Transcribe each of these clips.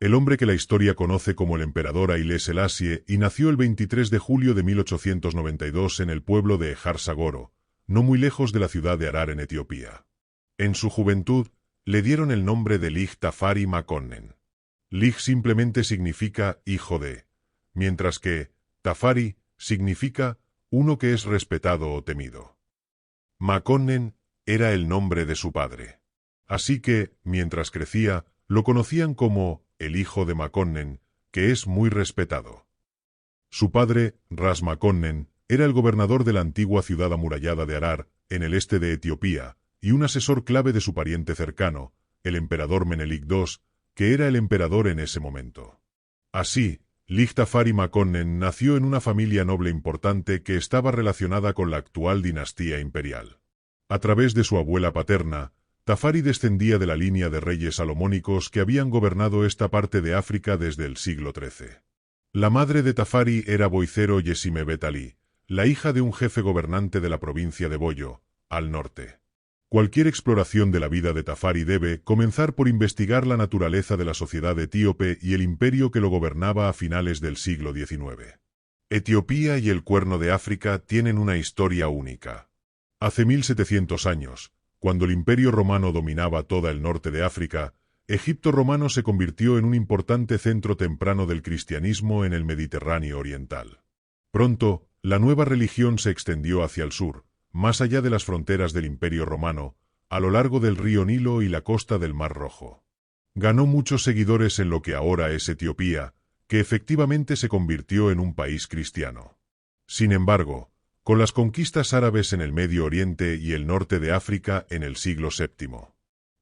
El hombre que la historia conoce como el emperador Haile Selassie y nació el 23 de julio de 1892 en el pueblo de Ejar Sagoro, no muy lejos de la ciudad de Harar en Etiopía. En su juventud, le dieron el nombre de Lig Tafari Makonnen. Lig simplemente significa hijo de, mientras que Tafari significa uno que es respetado o temido. Makonnen era el nombre de su padre. Así que, mientras crecía, lo conocían como el hijo de Makonnen, que es muy respetado. Su padre, Ras Makonnen, era el gobernador de la antigua ciudad amurallada de Harar, en el este de Etiopía, y un asesor clave de su pariente cercano, el emperador Menelik II, que era el emperador en ese momento. Así, Lig Tafari Makonnen nació en una familia noble importante que estaba relacionada con la actual dinastía imperial. A través de su abuela paterna, Tafari descendía de la línea de reyes salomónicos que habían gobernado esta parte de África desde el siglo XIII. La madre de Tafari era Boicero Yesimebet Ali, la hija de un jefe gobernante de la provincia de Boyo, al norte. Cualquier exploración de la vida de Tafari debe comenzar por investigar la naturaleza de la sociedad etíope y el imperio que lo gobernaba a finales del siglo XIX. Etiopía y el Cuerno de África tienen una historia única. Hace 1700 años, cuando el Imperio Romano dominaba toda el norte de África, Egipto romano se convirtió en un importante centro temprano del cristianismo en el Mediterráneo oriental. Pronto, la nueva religión se extendió hacia el sur, más allá de las fronteras del Imperio Romano, a lo largo del río Nilo y la costa del Mar Rojo. Ganó muchos seguidores en lo que ahora es Etiopía, que efectivamente se convirtió en un país cristiano. Sin embargo, con las conquistas árabes en el Medio Oriente y el norte de África en el siglo VII.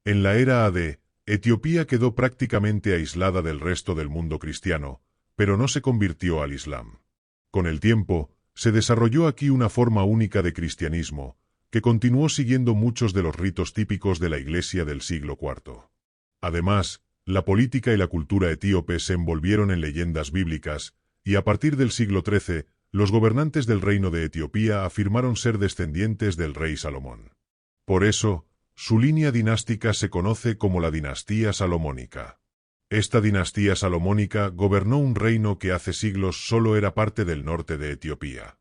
En la era AD, Etiopía quedó prácticamente aislada del resto del mundo cristiano, pero no se convirtió al Islam. Con el tiempo, se desarrolló aquí una forma única de cristianismo, que continuó siguiendo muchos de los ritos típicos de la Iglesia del siglo IV. Además, la política y la cultura etíope se envolvieron en leyendas bíblicas, y a partir del siglo XIII, los gobernantes del reino de Etiopía afirmaron ser descendientes del rey Salomón. Por eso, su línea dinástica se conoce como la dinastía salomónica. Esta dinastía salomónica gobernó un reino que hace siglos solo era parte del norte de Etiopía.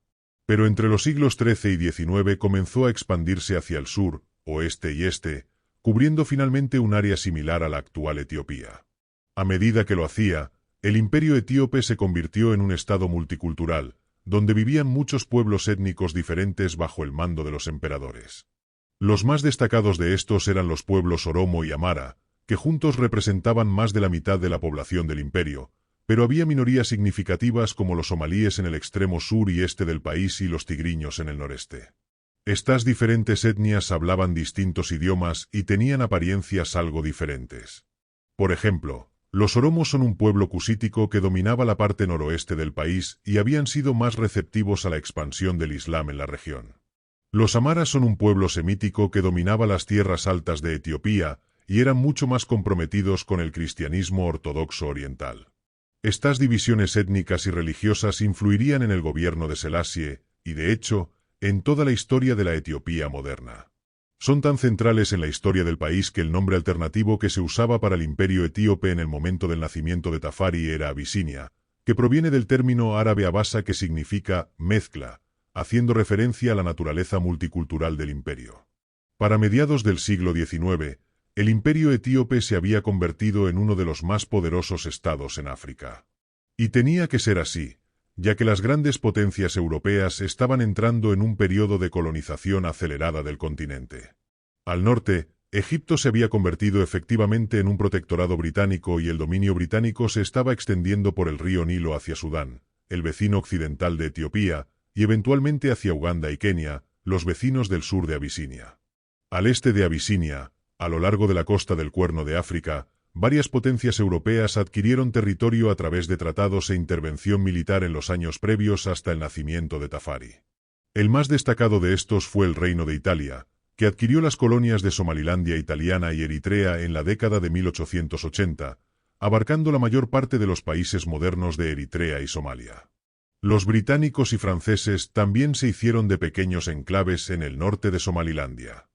Pero entre los siglos XIII y XIX comenzó a expandirse hacia el sur, oeste y este, cubriendo finalmente un área similar a la actual Etiopía. A medida que lo hacía, el imperio etíope se convirtió en un estado multicultural, donde vivían muchos pueblos étnicos diferentes bajo el mando de los emperadores. Los más destacados de estos eran los pueblos Oromo y Amara, que juntos representaban más de la mitad de la población del imperio, pero había minorías significativas como los somalíes en el extremo sur y este del país y los tigriños en el noreste. Estas diferentes etnias hablaban distintos idiomas y tenían apariencias algo diferentes. Por ejemplo, los oromos son un pueblo cusítico que dominaba la parte noroeste del país y habían sido más receptivos a la expansión del Islam en la región. Los amaras son un pueblo semítico que dominaba las tierras altas de Etiopía y eran mucho más comprometidos con el cristianismo ortodoxo oriental. Estas divisiones étnicas y religiosas influirían en el gobierno de Selassie y, de hecho, en toda la historia de la Etiopía moderna. Son tan centrales en la historia del país que el nombre alternativo que se usaba para el imperio etíope en el momento del nacimiento de Tafari era Abisinia, que proviene del término árabe abasa que significa mezcla, haciendo referencia a la naturaleza multicultural del imperio. Para mediados del siglo XIX, el imperio etíope se había convertido en uno de los más poderosos estados en África. Y tenía que ser así, ya que las grandes potencias europeas estaban entrando en un periodo de colonización acelerada del continente. Al norte, Egipto se había convertido efectivamente en un protectorado británico y el dominio británico se estaba extendiendo por el río Nilo hacia Sudán, el vecino occidental de Etiopía, y eventualmente hacia Uganda y Kenia, los vecinos del sur de Abisinia. Al este de Abisinia, a lo largo de la costa del Cuerno de África, varias potencias europeas adquirieron territorio a través de tratados e intervención militar en los años previos hasta el nacimiento de Tafari. El más destacado de estos fue el Reino de Italia, que adquirió las colonias de Somalilandia italiana y Eritrea en la década de 1880, abarcando la mayor parte de los países modernos de Eritrea y Somalia. Los británicos y franceses también se hicieron de pequeños enclaves en el norte de Somalilandia.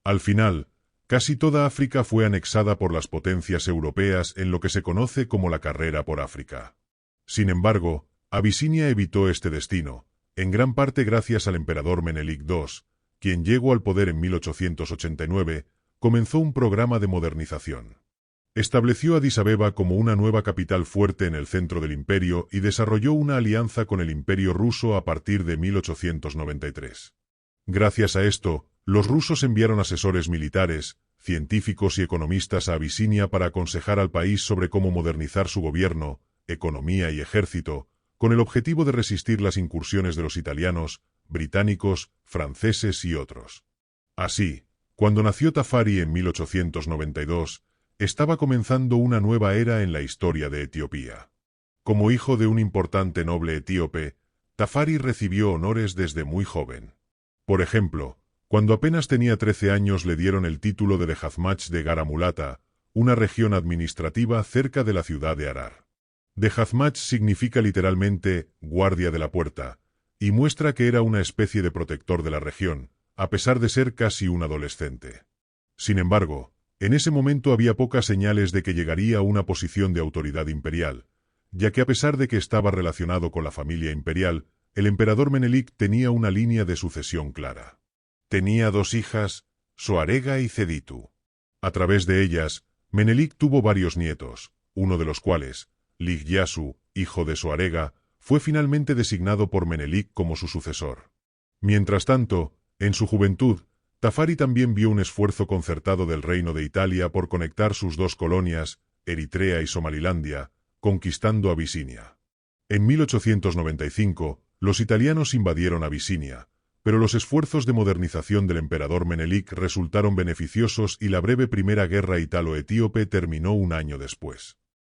Al final, Casi toda África fue anexada por las potencias europeas en lo que se conoce como la carrera por África. Sin embargo, Abisinia evitó este destino, en gran parte gracias al emperador Menelik II, quien llegó al poder en 1889, comenzó un programa de modernización. Estableció Adís Abeba como una nueva capital fuerte en el centro del imperio y desarrolló una alianza con el imperio ruso a partir de 1893. Gracias a esto, los rusos enviaron asesores militares, científicos y economistas a Abisinia para aconsejar al país sobre cómo modernizar su gobierno, economía y ejército, con el objetivo de resistir las incursiones de los italianos, británicos, franceses y otros. Así, cuando nació Tafari en 1892, estaba comenzando una nueva era en la historia de Etiopía. Como hijo de un importante noble etíope, Tafari recibió honores desde muy joven. Por ejemplo, cuando apenas tenía 13 años le dieron el título de Dejazmach de Garamulata, una región administrativa cerca de la ciudad de Harar. Dejazmach significa literalmente guardia de la puerta, y muestra que era una especie de protector de la región, a pesar de ser casi un adolescente. Sin embargo, en ese momento había pocas señales de que llegaría a una posición de autoridad imperial, ya que a pesar de que estaba relacionado con la familia imperial, el emperador Menelik tenía una línea de sucesión clara. Tenía dos hijas, Soarega y Ceditu. A través de ellas, Menelik tuvo varios nietos, uno de los cuales, Ligyasu, hijo de Soarega, fue finalmente designado por Menelik como su sucesor. Mientras tanto, en su juventud, Tafari también vio un esfuerzo concertado del Reino de Italia por conectar sus dos colonias, Eritrea y Somalilandia, conquistando Abisinia. En 1895, los italianos invadieron Abisinia, pero los esfuerzos de modernización del emperador Menelik resultaron beneficiosos y la breve Primera Guerra Italo-Etíope terminó un año después.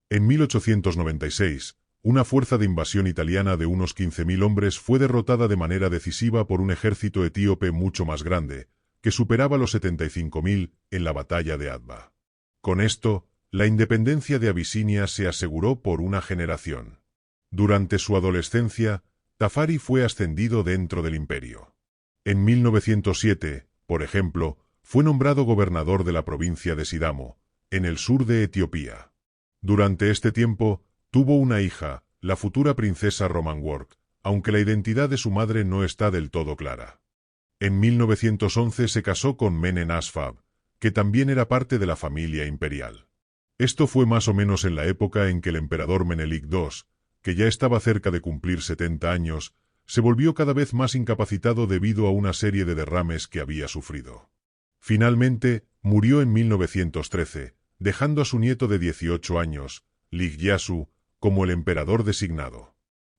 En 1896, una fuerza de invasión italiana de unos 15.000 hombres fue derrotada de manera decisiva por un ejército etíope mucho más grande, que superaba los 75.000 en la batalla de Adwa. Con esto, la independencia de Abisinia se aseguró por una generación. Durante su adolescencia, Tafari fue ascendido dentro del imperio. En 1907, por ejemplo, fue nombrado gobernador de la provincia de Sidamo, en el sur de Etiopía. Durante este tiempo, tuvo una hija, la futura princesa Romanwork, aunque la identidad de su madre no está del todo clara. En 1911 se casó con Menen Asfab, que también era parte de la familia imperial. Esto fue más o menos en la época en que el emperador Menelik II, que ya estaba cerca de cumplir 70 años, se volvió cada vez más incapacitado debido a una serie de derrames que había sufrido. Finalmente, murió en 1913, dejando a su nieto de 18 años, Ligyasu, como el emperador designado.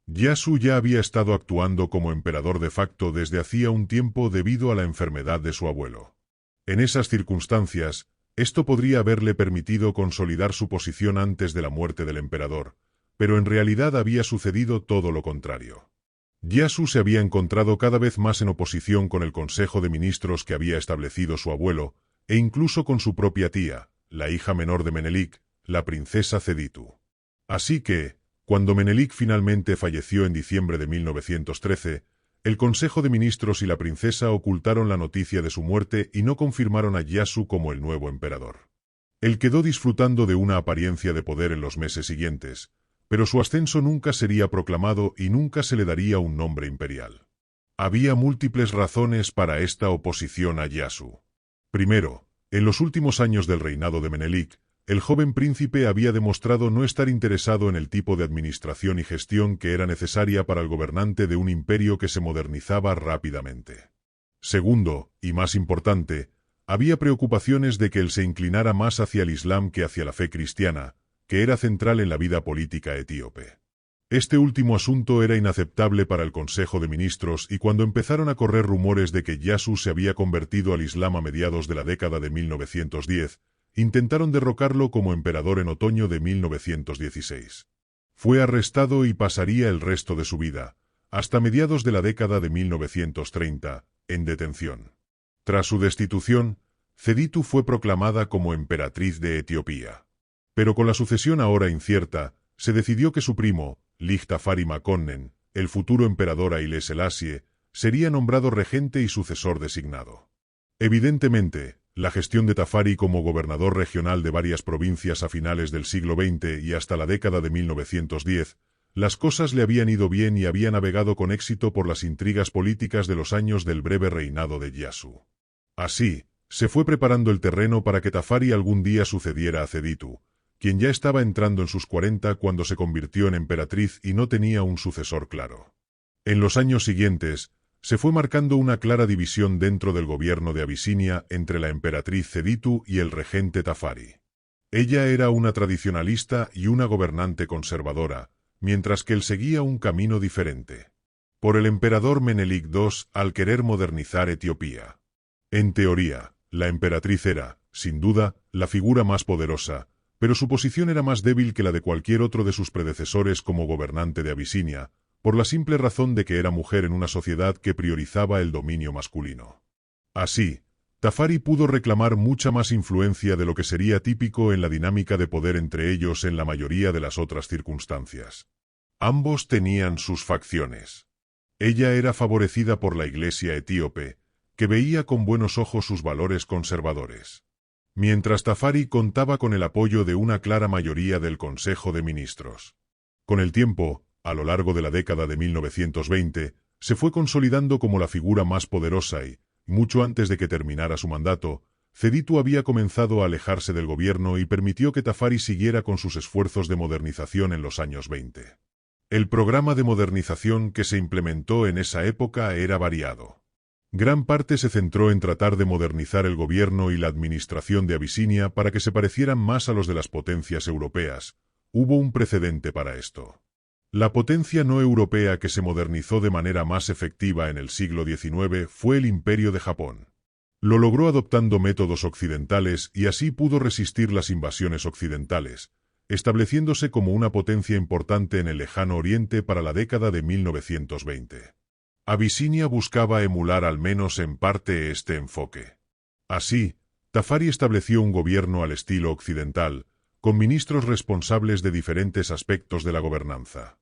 Yasu ya había estado actuando como emperador de facto desde hacía un tiempo debido a la enfermedad de su abuelo. En esas circunstancias, esto podría haberle permitido consolidar su posición antes de la muerte del emperador, pero en realidad había sucedido todo lo contrario. Yasu se había encontrado cada vez más en oposición con el Consejo de Ministros que había establecido su abuelo, e incluso con su propia tía, la hija menor de Menelik, la princesa Ceditu. Así que, cuando Menelik finalmente falleció en diciembre de 1913, el Consejo de Ministros y la princesa ocultaron la noticia de su muerte y no confirmaron a Yasu como el nuevo emperador. Él quedó disfrutando de una apariencia de poder en los meses siguientes, pero su ascenso nunca sería proclamado y nunca se le daría un nombre imperial. Había múltiples razones para esta oposición a Yasu. Primero, en los últimos años del reinado de Menelik, el joven príncipe había demostrado no estar interesado en el tipo de administración y gestión que era necesaria para el gobernante de un imperio que se modernizaba rápidamente. Segundo, y más importante, había preocupaciones de que él se inclinara más hacia el Islam que hacia la fe cristiana, que era central en la vida política etíope. Este último asunto era inaceptable para el Consejo de Ministros y cuando empezaron a correr rumores de que Yasu se había convertido al Islam a mediados de la década de 1910, intentaron derrocarlo como emperador en otoño de 1916. Fue arrestado y pasaría el resto de su vida, hasta mediados de la década de 1930, en detención. Tras su destitución, Ceditu fue proclamada como emperatriz de Etiopía. Pero con la sucesión ahora incierta, se decidió que su primo, Lig Tafari Makonnen, el futuro emperador Haile Selassie, sería nombrado regente y sucesor designado. Evidentemente, la gestión de Tafari como gobernador regional de varias provincias a finales del siglo XX y hasta la década de 1910, las cosas le habían ido bien y había navegado con éxito por las intrigas políticas de los años del breve reinado de Ieyasu. Así, se fue preparando el terreno para que Tafari algún día sucediera a Seditu, quien ya estaba entrando en sus 40 cuando se convirtió en emperatriz y no tenía un sucesor claro. En los años siguientes, se fue marcando una clara división dentro del gobierno de Abisinia entre la emperatriz Seditu y el regente Tafari. Ella era una tradicionalista y una gobernante conservadora, mientras que él seguía un camino diferente. Por el emperador Menelik II al querer modernizar Etiopía. En teoría, la emperatriz era, sin duda, la figura más poderosa, pero su posición era más débil que la de cualquier otro de sus predecesores como gobernante de Abisinia, por la simple razón de que era mujer en una sociedad que priorizaba el dominio masculino. Así, Tafari pudo reclamar mucha más influencia de lo que sería típico en la dinámica de poder entre ellos en la mayoría de las otras circunstancias. Ambos tenían sus facciones. Ella era favorecida por la Iglesia etíope, que veía con buenos ojos sus valores conservadores. Mientras Tafari contaba con el apoyo de una clara mayoría del Consejo de Ministros. Con el tiempo, a lo largo de la década de 1920, se fue consolidando como la figura más poderosa y, mucho antes de que terminara su mandato, Seditu había comenzado a alejarse del gobierno y permitió que Tafari siguiera con sus esfuerzos de modernización en los años 20. El programa de modernización que se implementó en esa época era variado. Gran parte se centró en tratar de modernizar el gobierno y la administración de Abisinia para que se parecieran más a los de las potencias europeas. Hubo un precedente para esto. La potencia no europea que se modernizó de manera más efectiva en el siglo XIX fue el Imperio de Japón. Lo logró adoptando métodos occidentales y así pudo resistir las invasiones occidentales, estableciéndose como una potencia importante en el lejano oriente para la década de 1920. Abisinia buscaba emular al menos en parte este enfoque. Así, Tafari estableció un gobierno al estilo occidental, con ministros responsables de diferentes aspectos de la gobernanza.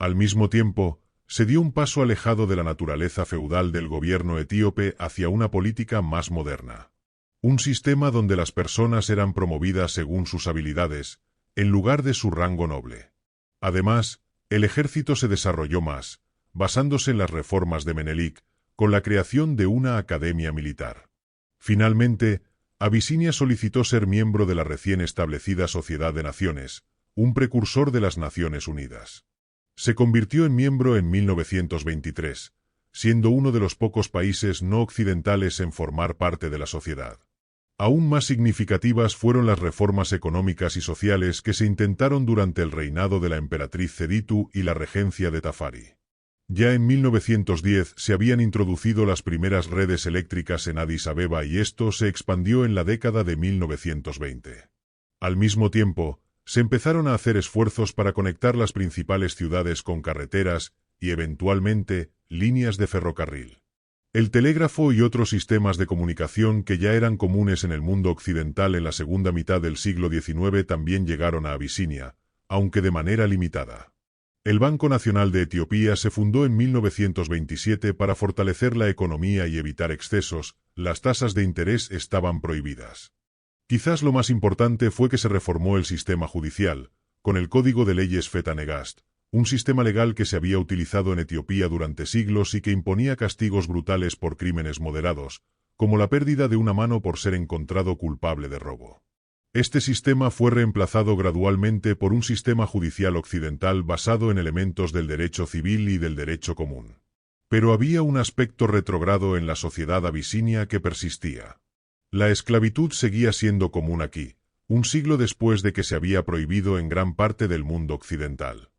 Al mismo tiempo, se dio un paso alejado de la naturaleza feudal del gobierno etíope hacia una política más moderna. Un sistema donde las personas eran promovidas según sus habilidades, en lugar de su rango noble. Además, el ejército se desarrolló más, basándose en las reformas de Menelik, con la creación de una academia militar. Finalmente, Abisinia solicitó ser miembro de la recién establecida Sociedad de Naciones, un precursor de las Naciones Unidas. Se convirtió en miembro en 1923, siendo uno de los pocos países no occidentales en formar parte de la sociedad. Aún más significativas fueron las reformas económicas y sociales que se intentaron durante el reinado de la emperatriz Seditu y la regencia de Tafari. Ya en 1910 se habían introducido las primeras redes eléctricas en Addis Abeba y esto se expandió en la década de 1920. Al mismo tiempo, se empezaron a hacer esfuerzos para conectar las principales ciudades con carreteras y, eventualmente, líneas de ferrocarril. El telégrafo y otros sistemas de comunicación que ya eran comunes en el mundo occidental en la segunda mitad del siglo XIX también llegaron a Abisinia, aunque de manera limitada. El Banco Nacional de Etiopía se fundó en 1927 para fortalecer la economía y evitar excesos. Las tasas de interés estaban prohibidas. Quizás lo más importante fue que se reformó el sistema judicial, con el Código de Leyes Fetanegast, un sistema legal que se había utilizado en Etiopía durante siglos y que imponía castigos brutales por crímenes moderados, como la pérdida de una mano por ser encontrado culpable de robo. Este sistema fue reemplazado gradualmente por un sistema judicial occidental basado en elementos del derecho civil y del derecho común. Pero había un aspecto retrógrado en la sociedad abisinia que persistía. La esclavitud seguía siendo común aquí, un siglo después de que se había prohibido en gran parte del mundo occidental.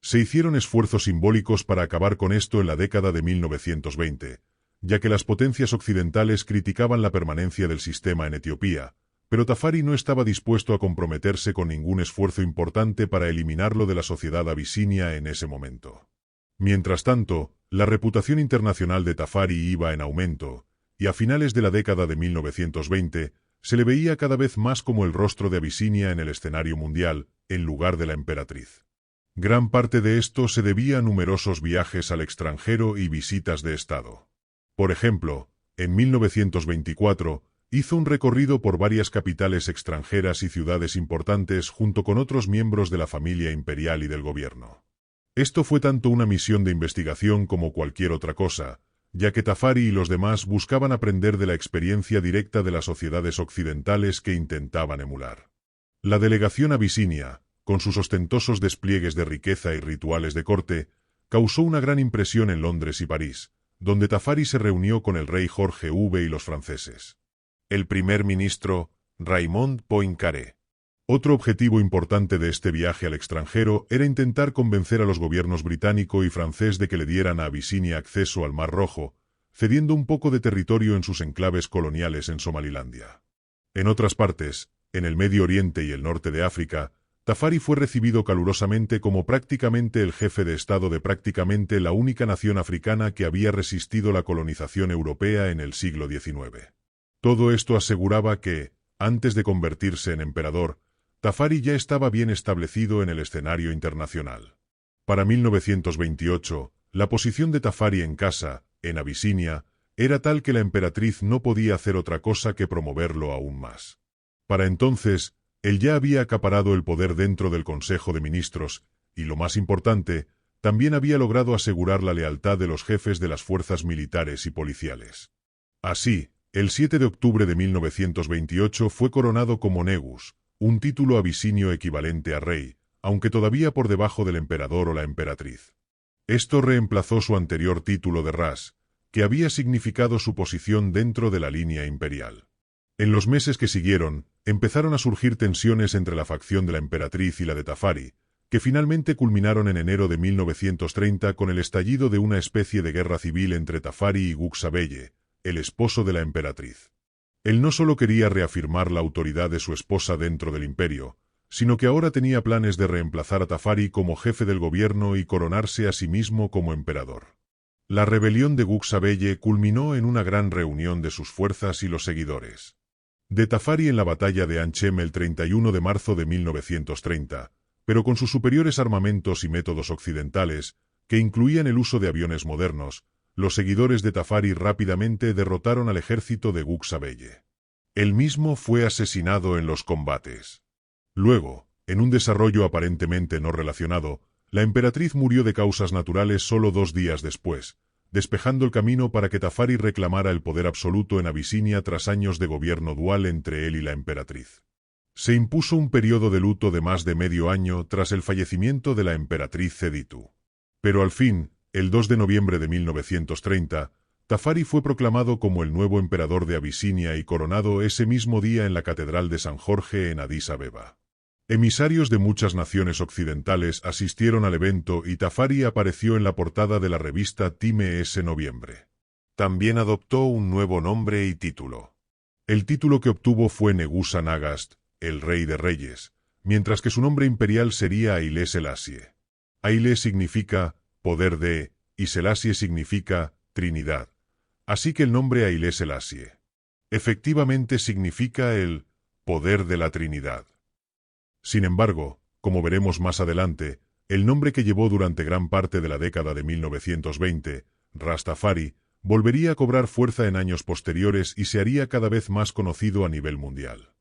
Se hicieron esfuerzos simbólicos para acabar con esto en la década de 1920, ya que las potencias occidentales criticaban la permanencia del sistema en Etiopía, pero Tafari no estaba dispuesto a comprometerse con ningún esfuerzo importante para eliminarlo de la sociedad abisinia en ese momento. Mientras tanto, la reputación internacional de Tafari iba en aumento, y a finales de la década de 1920 se le veía cada vez más como el rostro de Abisinia en el escenario mundial, en lugar de la emperatriz. Gran parte de esto se debía a numerosos viajes al extranjero y visitas de Estado. Por ejemplo, en 1924, Hizo un recorrido por varias capitales extranjeras y ciudades importantes junto con otros miembros de la familia imperial y del gobierno. Esto fue tanto una misión de investigación como cualquier otra cosa, ya que Tafari y los demás buscaban aprender de la experiencia directa de las sociedades occidentales que intentaban emular. La delegación abisinia, con sus ostentosos despliegues de riqueza y rituales de corte, causó una gran impresión en Londres y París, donde Tafari se reunió con el rey Jorge V y los franceses. El primer ministro, Raymond Poincaré. Otro objetivo importante de este viaje al extranjero era intentar convencer a los gobiernos británico y francés de que le dieran a Abisinia acceso al Mar Rojo, cediendo un poco de territorio en sus enclaves coloniales en Somalilandia. En otras partes, en el Medio Oriente y el norte de África, Tafari fue recibido calurosamente como prácticamente el jefe de Estado de prácticamente la única nación africana que había resistido la colonización europea en el siglo XIX. Todo esto aseguraba que, antes de convertirse en emperador, Tafari ya estaba bien establecido en el escenario internacional. Para 1928, la posición de Tafari en casa, en Abisinia, era tal que la emperatriz no podía hacer otra cosa que promoverlo aún más. Para entonces, él ya había acaparado el poder dentro del Consejo de Ministros, y lo más importante, también había logrado asegurar la lealtad de los jefes de las fuerzas militares y policiales. Así, el 7 de octubre de 1928 fue coronado como Negus, un título abisinio equivalente a rey, aunque todavía por debajo del emperador o la emperatriz. Esto reemplazó su anterior título de Ras, que había significado su posición dentro de la línea imperial. En los meses que siguieron, empezaron a surgir tensiones entre la facción de la emperatriz y la de Tafari, que finalmente culminaron en enero de 1930 con el estallido de una especie de guerra civil entre Tafari y Guxa Beye, el esposo de la emperatriz. Él no solo quería reafirmar la autoridad de su esposa dentro del imperio, sino que ahora tenía planes de reemplazar a Tafari como jefe del gobierno y coronarse a sí mismo como emperador. La rebelión de Guxa Beye culminó en una gran reunión de sus fuerzas y los seguidores de Tafari en la batalla de Anchem el 31 de marzo de 1930, pero con sus superiores armamentos y métodos occidentales, que incluían el uso de aviones modernos, los seguidores de Tafari rápidamente derrotaron al ejército de Guxa Beye. Él mismo fue asesinado en los combates. Luego, en un desarrollo aparentemente no relacionado, la emperatriz murió de causas naturales solo 2 días después, despejando el camino para que Tafari reclamara el poder absoluto en Abisinia tras años de gobierno dual entre él y la emperatriz. Se impuso un periodo de luto de más de medio año tras el fallecimiento de la emperatriz Seditu. Pero al fin, el 2 de noviembre de 1930, Tafari fue proclamado como el nuevo emperador de Abisinia y coronado ese mismo día en la Catedral de San Jorge en Adís Abeba. Emisarios de muchas naciones occidentales asistieron al evento y Tafari apareció en la portada de la revista Time ese noviembre. También adoptó un nuevo nombre y título. El título que obtuvo fue Negusa Nagast, el Rey de Reyes, mientras que su nombre imperial sería Haile Selassie. Haile significa poder de, y Selassie significa Trinidad. Así que el nombre Haile Selassie efectivamente significa el poder de la Trinidad. Sin embargo, como veremos más adelante, el nombre que llevó durante gran parte de la década de 1920, Rastafari, volvería a cobrar fuerza en años posteriores y se haría cada vez más conocido a nivel mundial.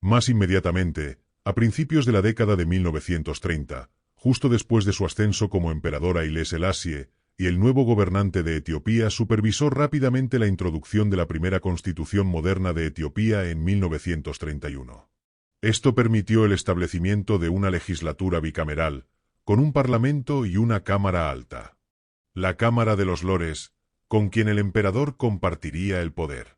Más inmediatamente, a principios de la década de 1930, justo después de su ascenso como emperador Haile Selassie, y el nuevo gobernante de Etiopía supervisó rápidamente la introducción de la primera constitución moderna de Etiopía en 1931. Esto permitió el establecimiento de una legislatura bicameral, con un parlamento y una cámara alta. La Cámara de los Lores, con quien el emperador compartiría el poder.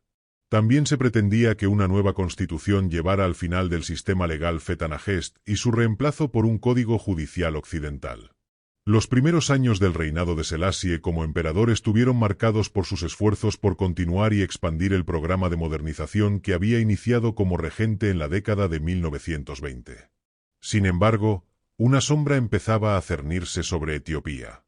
También se pretendía que una nueva constitución llevara al final del sistema legal Fetanagest y su reemplazo por un código judicial occidental. Los primeros años del reinado de Selassie como emperador estuvieron marcados por sus esfuerzos por continuar y expandir el programa de modernización que había iniciado como regente en la década de 1920. Sin embargo, una sombra empezaba a cernirse sobre Etiopía.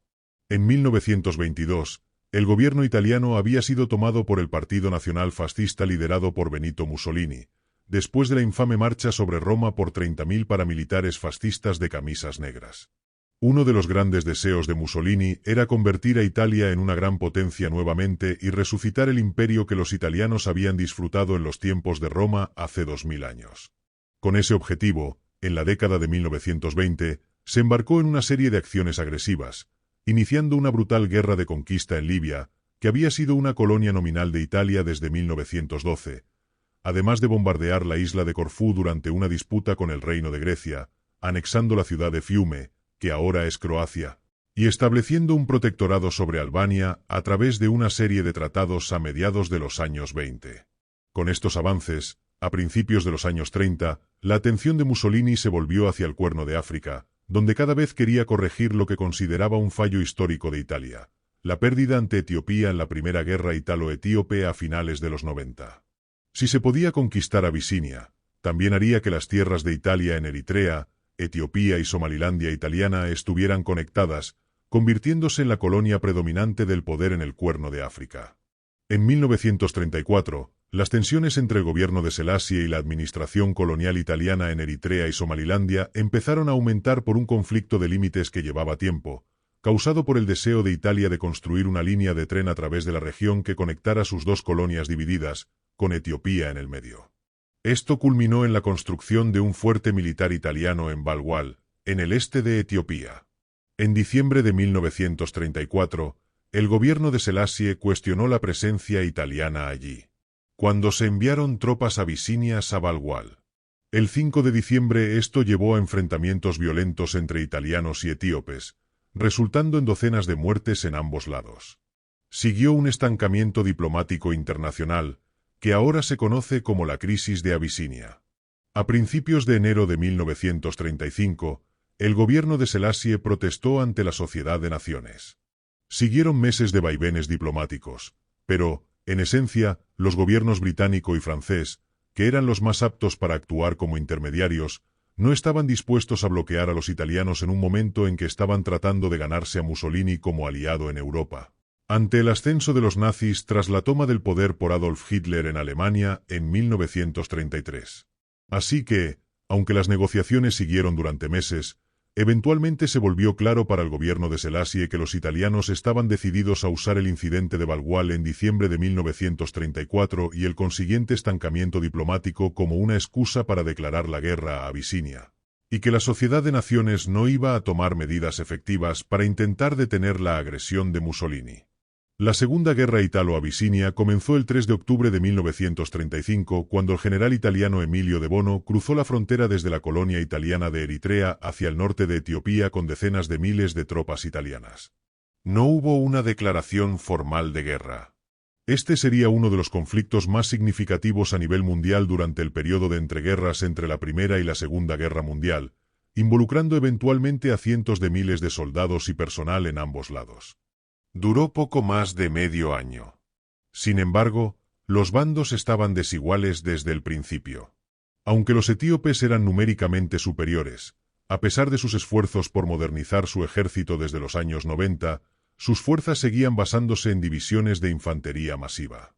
En 1922, el gobierno italiano había sido tomado por el Partido Nacional Fascista liderado por Benito Mussolini, después de la infame marcha sobre Roma por 30.000 paramilitares fascistas de camisas negras. Uno de los grandes deseos de Mussolini era convertir a Italia en una gran potencia nuevamente y resucitar el imperio que los italianos habían disfrutado en los tiempos de Roma hace 2000 años. Con ese objetivo, en la década de 1920, se embarcó en una serie de acciones agresivas, iniciando una brutal guerra de conquista en Libia, que había sido una colonia nominal de Italia desde 1912, además de bombardear la isla de Corfú durante una disputa con el Reino de Grecia, anexando la ciudad de Fiume, que ahora es Croacia, y estableciendo un protectorado sobre Albania a través de una serie de tratados a mediados de los años 20. Con estos avances, a principios de los años 30, la atención de Mussolini se volvió hacia el Cuerno de África, donde cada vez quería corregir lo que consideraba un fallo histórico de Italia, la pérdida ante Etiopía en la Primera Guerra Italo-Etíope a finales de los 90. Si se podía conquistar Abisinia, también haría que las tierras de Italia en Eritrea, Etiopía y Somalilandia italiana estuvieran conectadas, convirtiéndose en la colonia predominante del poder en el Cuerno de África. En 1934, las tensiones entre el gobierno de Selassie y la administración colonial italiana en Eritrea y Somalilandia empezaron a aumentar por un conflicto de límites que llevaba tiempo, causado por el deseo de Italia de construir una línea de tren a través de la región que conectara sus dos colonias divididas, con Etiopía en el medio. Esto culminó en la construcción de un fuerte militar italiano en Balwal, en el este de Etiopía. En diciembre de 1934, el gobierno de Selassie cuestionó la presencia italiana allí, cuando se enviaron tropas abisinias a Balwal. El 5 de diciembre esto llevó a enfrentamientos violentos entre italianos y etíopes, resultando en docenas de muertes en ambos lados. Siguió un estancamiento diplomático internacional, que ahora se conoce como la crisis de Abisinia. A principios de enero de 1935, el gobierno de Selassie protestó ante la Sociedad de Naciones. Siguieron meses de vaivenes diplomáticos, pero, en esencia, los gobiernos británico y francés, que eran los más aptos para actuar como intermediarios, no estaban dispuestos a bloquear a los italianos en un momento en que estaban tratando de ganarse a Mussolini como aliado en Europa. Ante el ascenso de los nazis tras la toma del poder por Adolf Hitler en Alemania en 1933. Así que, aunque las negociaciones siguieron durante meses, eventualmente se volvió claro para el gobierno de Selassie que los italianos estaban decididos a usar el incidente de Balwal en diciembre de 1934 y el consiguiente estancamiento diplomático como una excusa para declarar la guerra a Abisinia, y que la Sociedad de Naciones no iba a tomar medidas efectivas para intentar detener la agresión de Mussolini. La Segunda Guerra Italo-Abisinia comenzó el 3 de octubre de 1935 cuando el general italiano Emilio de Bono cruzó la frontera desde la colonia italiana de Eritrea hacia el norte de Etiopía con decenas de miles de tropas italianas. No hubo una declaración formal de guerra. Este sería uno de los conflictos más significativos a nivel mundial durante el periodo de entreguerras entre la Primera y la Segunda Guerra Mundial, involucrando eventualmente a cientos de miles de soldados y personal en ambos lados. Duró poco más de medio año. Sin embargo, los bandos estaban desiguales desde el principio. Aunque los etíopes eran numéricamente superiores, a pesar de sus esfuerzos por modernizar su ejército desde los años 90, sus fuerzas seguían basándose en divisiones de infantería masiva.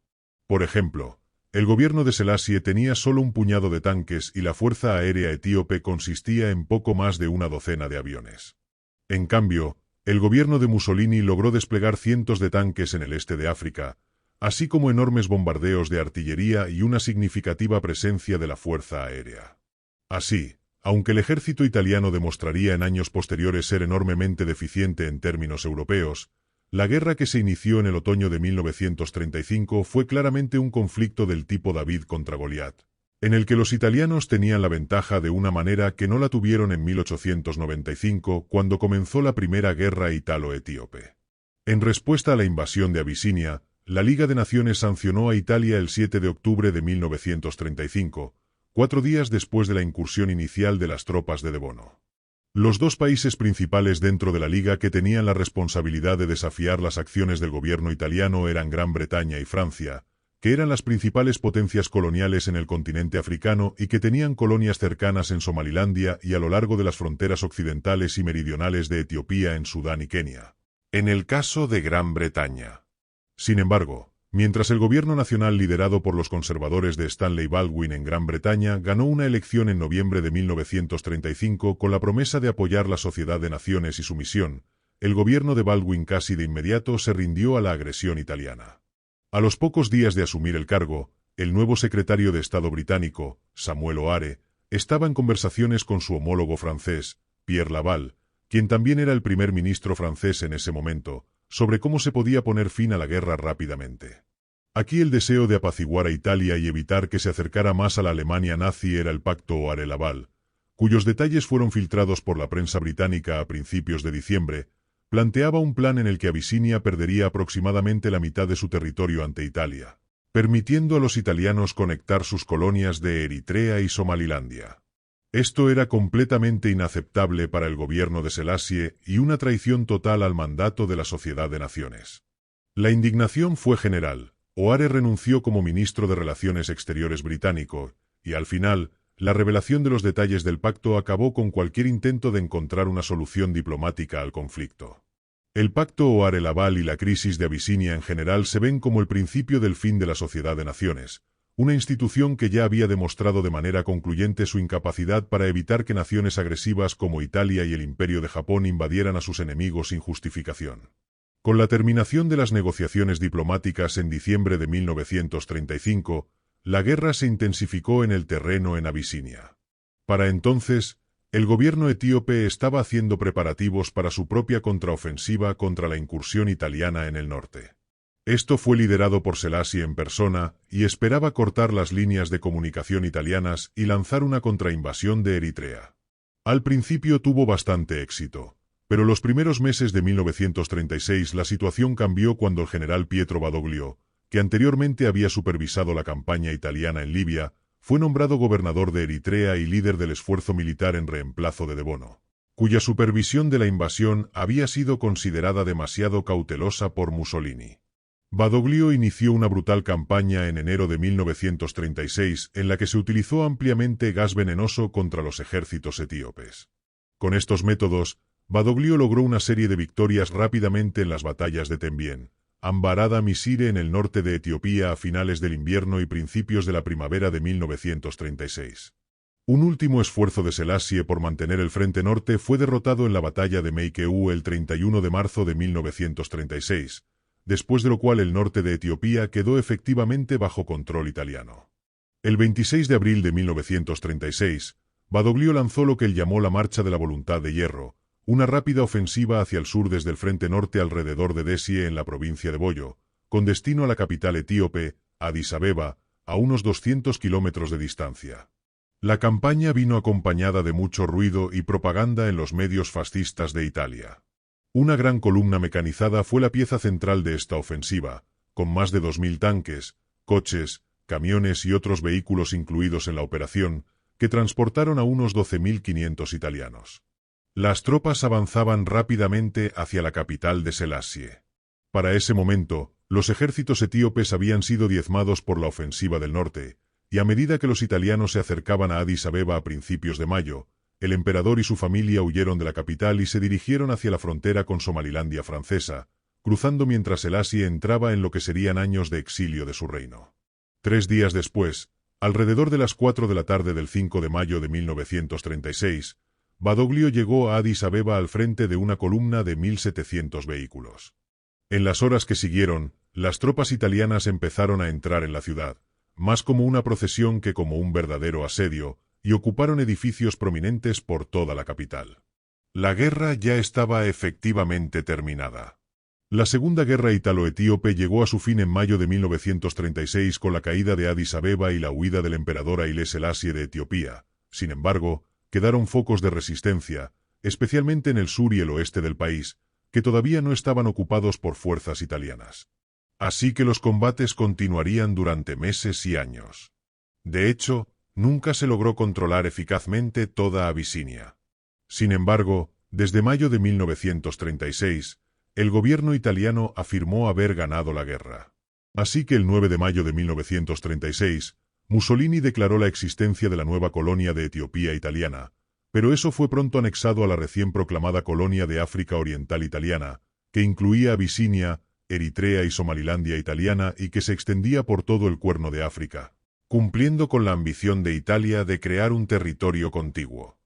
Por ejemplo, el gobierno de Selassie tenía solo un puñado de tanques y la fuerza aérea etíope consistía en poco más de una docena de aviones. En cambio, el gobierno de Mussolini logró desplegar cientos de tanques en el este de África, así como enormes bombardeos de artillería y una significativa presencia de la fuerza aérea. Así, aunque el ejército italiano demostraría en años posteriores ser enormemente deficiente en términos europeos, la guerra que se inició en el otoño de 1935 fue claramente un conflicto del tipo David contra Goliat, en el que los italianos tenían la ventaja de una manera que no la tuvieron en 1895 cuando comenzó la Primera Guerra Italo-Etíope. En respuesta a la invasión de Abisinia, la Liga de Naciones sancionó a Italia el 7 de octubre de 1935, 4 días después de la incursión inicial de las tropas de Bono. Los dos países principales dentro de la Liga que tenían la responsabilidad de desafiar las acciones del gobierno italiano eran Gran Bretaña y Francia, que eran las principales potencias coloniales en el continente africano y que tenían colonias cercanas en Somalilandia y a lo largo de las fronteras occidentales y meridionales de Etiopía en Sudán y Kenia. En el caso de Gran Bretaña. Sin embargo, Mientras el gobierno nacional liderado por los conservadores de Stanley Baldwin en Gran Bretaña ganó una elección en noviembre de 1935 con la promesa de apoyar la Sociedad de Naciones y su misión, el gobierno de Baldwin casi de inmediato se rindió a la agresión italiana. A los pocos días de asumir el cargo, el nuevo secretario de Estado británico, Samuel O'Hare, estaba en conversaciones con su homólogo francés, Pierre Laval, quien también era el primer ministro francés en ese momento, sobre cómo se podía poner fin a la guerra rápidamente. Aquí el deseo de apaciguar a Italia y evitar que se acercara más a la Alemania nazi era el Pacto O'Hare-Laval, cuyos detalles fueron filtrados por la prensa británica a principios de diciembre. Planteaba un plan en el que Abisinia perdería aproximadamente la mitad de su territorio ante Italia, permitiendo a los italianos conectar sus colonias de Eritrea y Somalilandia. Esto era completamente inaceptable para el gobierno de Selassie y una traición total al mandato de la Sociedad de Naciones. La indignación fue general. O'Hare renunció como ministro de Relaciones Exteriores británico, y al final, la revelación de los detalles del pacto acabó con cualquier intento de encontrar una solución diplomática al conflicto. El pacto O'Hare-Laval y la crisis de Abisinia en general se ven como el principio del fin de la Sociedad de Naciones, una institución que ya había demostrado de manera concluyente su incapacidad para evitar que naciones agresivas como Italia y el Imperio de Japón invadieran a sus enemigos sin justificación. Con la terminación de las negociaciones diplomáticas en diciembre de 1935, la guerra se intensificó en el terreno en Abisinia. Para entonces, el gobierno etíope estaba haciendo preparativos para su propia contraofensiva contra la incursión italiana en el norte. Esto fue liderado por Selassie en persona y esperaba cortar las líneas de comunicación italianas y lanzar una contrainvasión de Eritrea. Al principio tuvo bastante éxito, pero los primeros meses de 1936 la situación cambió cuando el general Pietro Badoglio, que anteriormente había supervisado la campaña italiana en Libia, fue nombrado gobernador de Eritrea y líder del esfuerzo militar en reemplazo de Debono, cuya supervisión de la invasión había sido considerada demasiado cautelosa por Mussolini. Badoglio inició una brutal campaña en enero de 1936 en la que se utilizó ampliamente gas venenoso contra los ejércitos etíopes. Con estos métodos, Badoglio logró una serie de victorias rápidamente en las batallas de Tembien, Ambarada Misire en el norte de Etiopía a finales del invierno y principios de la primavera de 1936. Un último esfuerzo de Selassie por mantener el frente norte fue derrotado en la batalla de Meikeu el 31 de marzo de 1936, después de lo cual el norte de Etiopía quedó efectivamente bajo control italiano. El 26 de abril de 1936, Badoglio lanzó lo que él llamó la Marcha de la Voluntad de Hierro, una rápida ofensiva hacia el sur desde el frente norte alrededor de Dessie en la provincia de Boyo, con destino a la capital etíope, Addis Abeba, a unos 200 kilómetros de distancia. La campaña vino acompañada de mucho ruido y propaganda en los medios fascistas de Italia. Una gran columna mecanizada fue la pieza central de esta ofensiva, con más de 2.000 tanques, coches, camiones y otros vehículos incluidos en la operación, que transportaron a unos 12.500 italianos. Las tropas avanzaban rápidamente hacia la capital de Selassie. Para ese momento, los ejércitos etíopes habían sido diezmados por la ofensiva del norte, y a medida que los italianos se acercaban a Addis Abeba a principios de mayo, el emperador y su familia huyeron de la capital y se dirigieron hacia la frontera con Somalilandia francesa, cruzando mientras Selassie entraba en lo que serían años de exilio de su reino. 3 días después, alrededor de las 4 de la tarde del 5 de mayo de 1936, Badoglio llegó a Addis Abeba al frente de una columna de 1.700 vehículos. En las horas que siguieron, las tropas italianas empezaron a entrar en la ciudad, más como una procesión que como un verdadero asedio, y ocuparon edificios prominentes por toda la capital. La guerra ya estaba efectivamente terminada. La Segunda Guerra Ítalo-Etíope llegó a su fin en mayo de 1936 con la caída de Addis Abeba y la huida del emperador Haile Selassie de Etiopía. Sin embargo, quedaron focos de resistencia, especialmente en el sur y el oeste del país, que todavía no estaban ocupados por fuerzas italianas. Así que los combates continuarían durante meses y años. De hecho, nunca se logró controlar eficazmente toda Abisinia. Sin embargo, desde mayo de 1936, el gobierno italiano afirmó haber ganado la guerra. Así que el 9 de mayo de 1936, Mussolini declaró la existencia de la nueva colonia de Etiopía italiana, pero eso fue pronto anexado a la recién proclamada colonia de África Oriental italiana, que incluía Abisinia, Eritrea y Somalilandia italiana y que se extendía por todo el Cuerno de África, cumpliendo con la ambición de Italia de crear un territorio contiguo.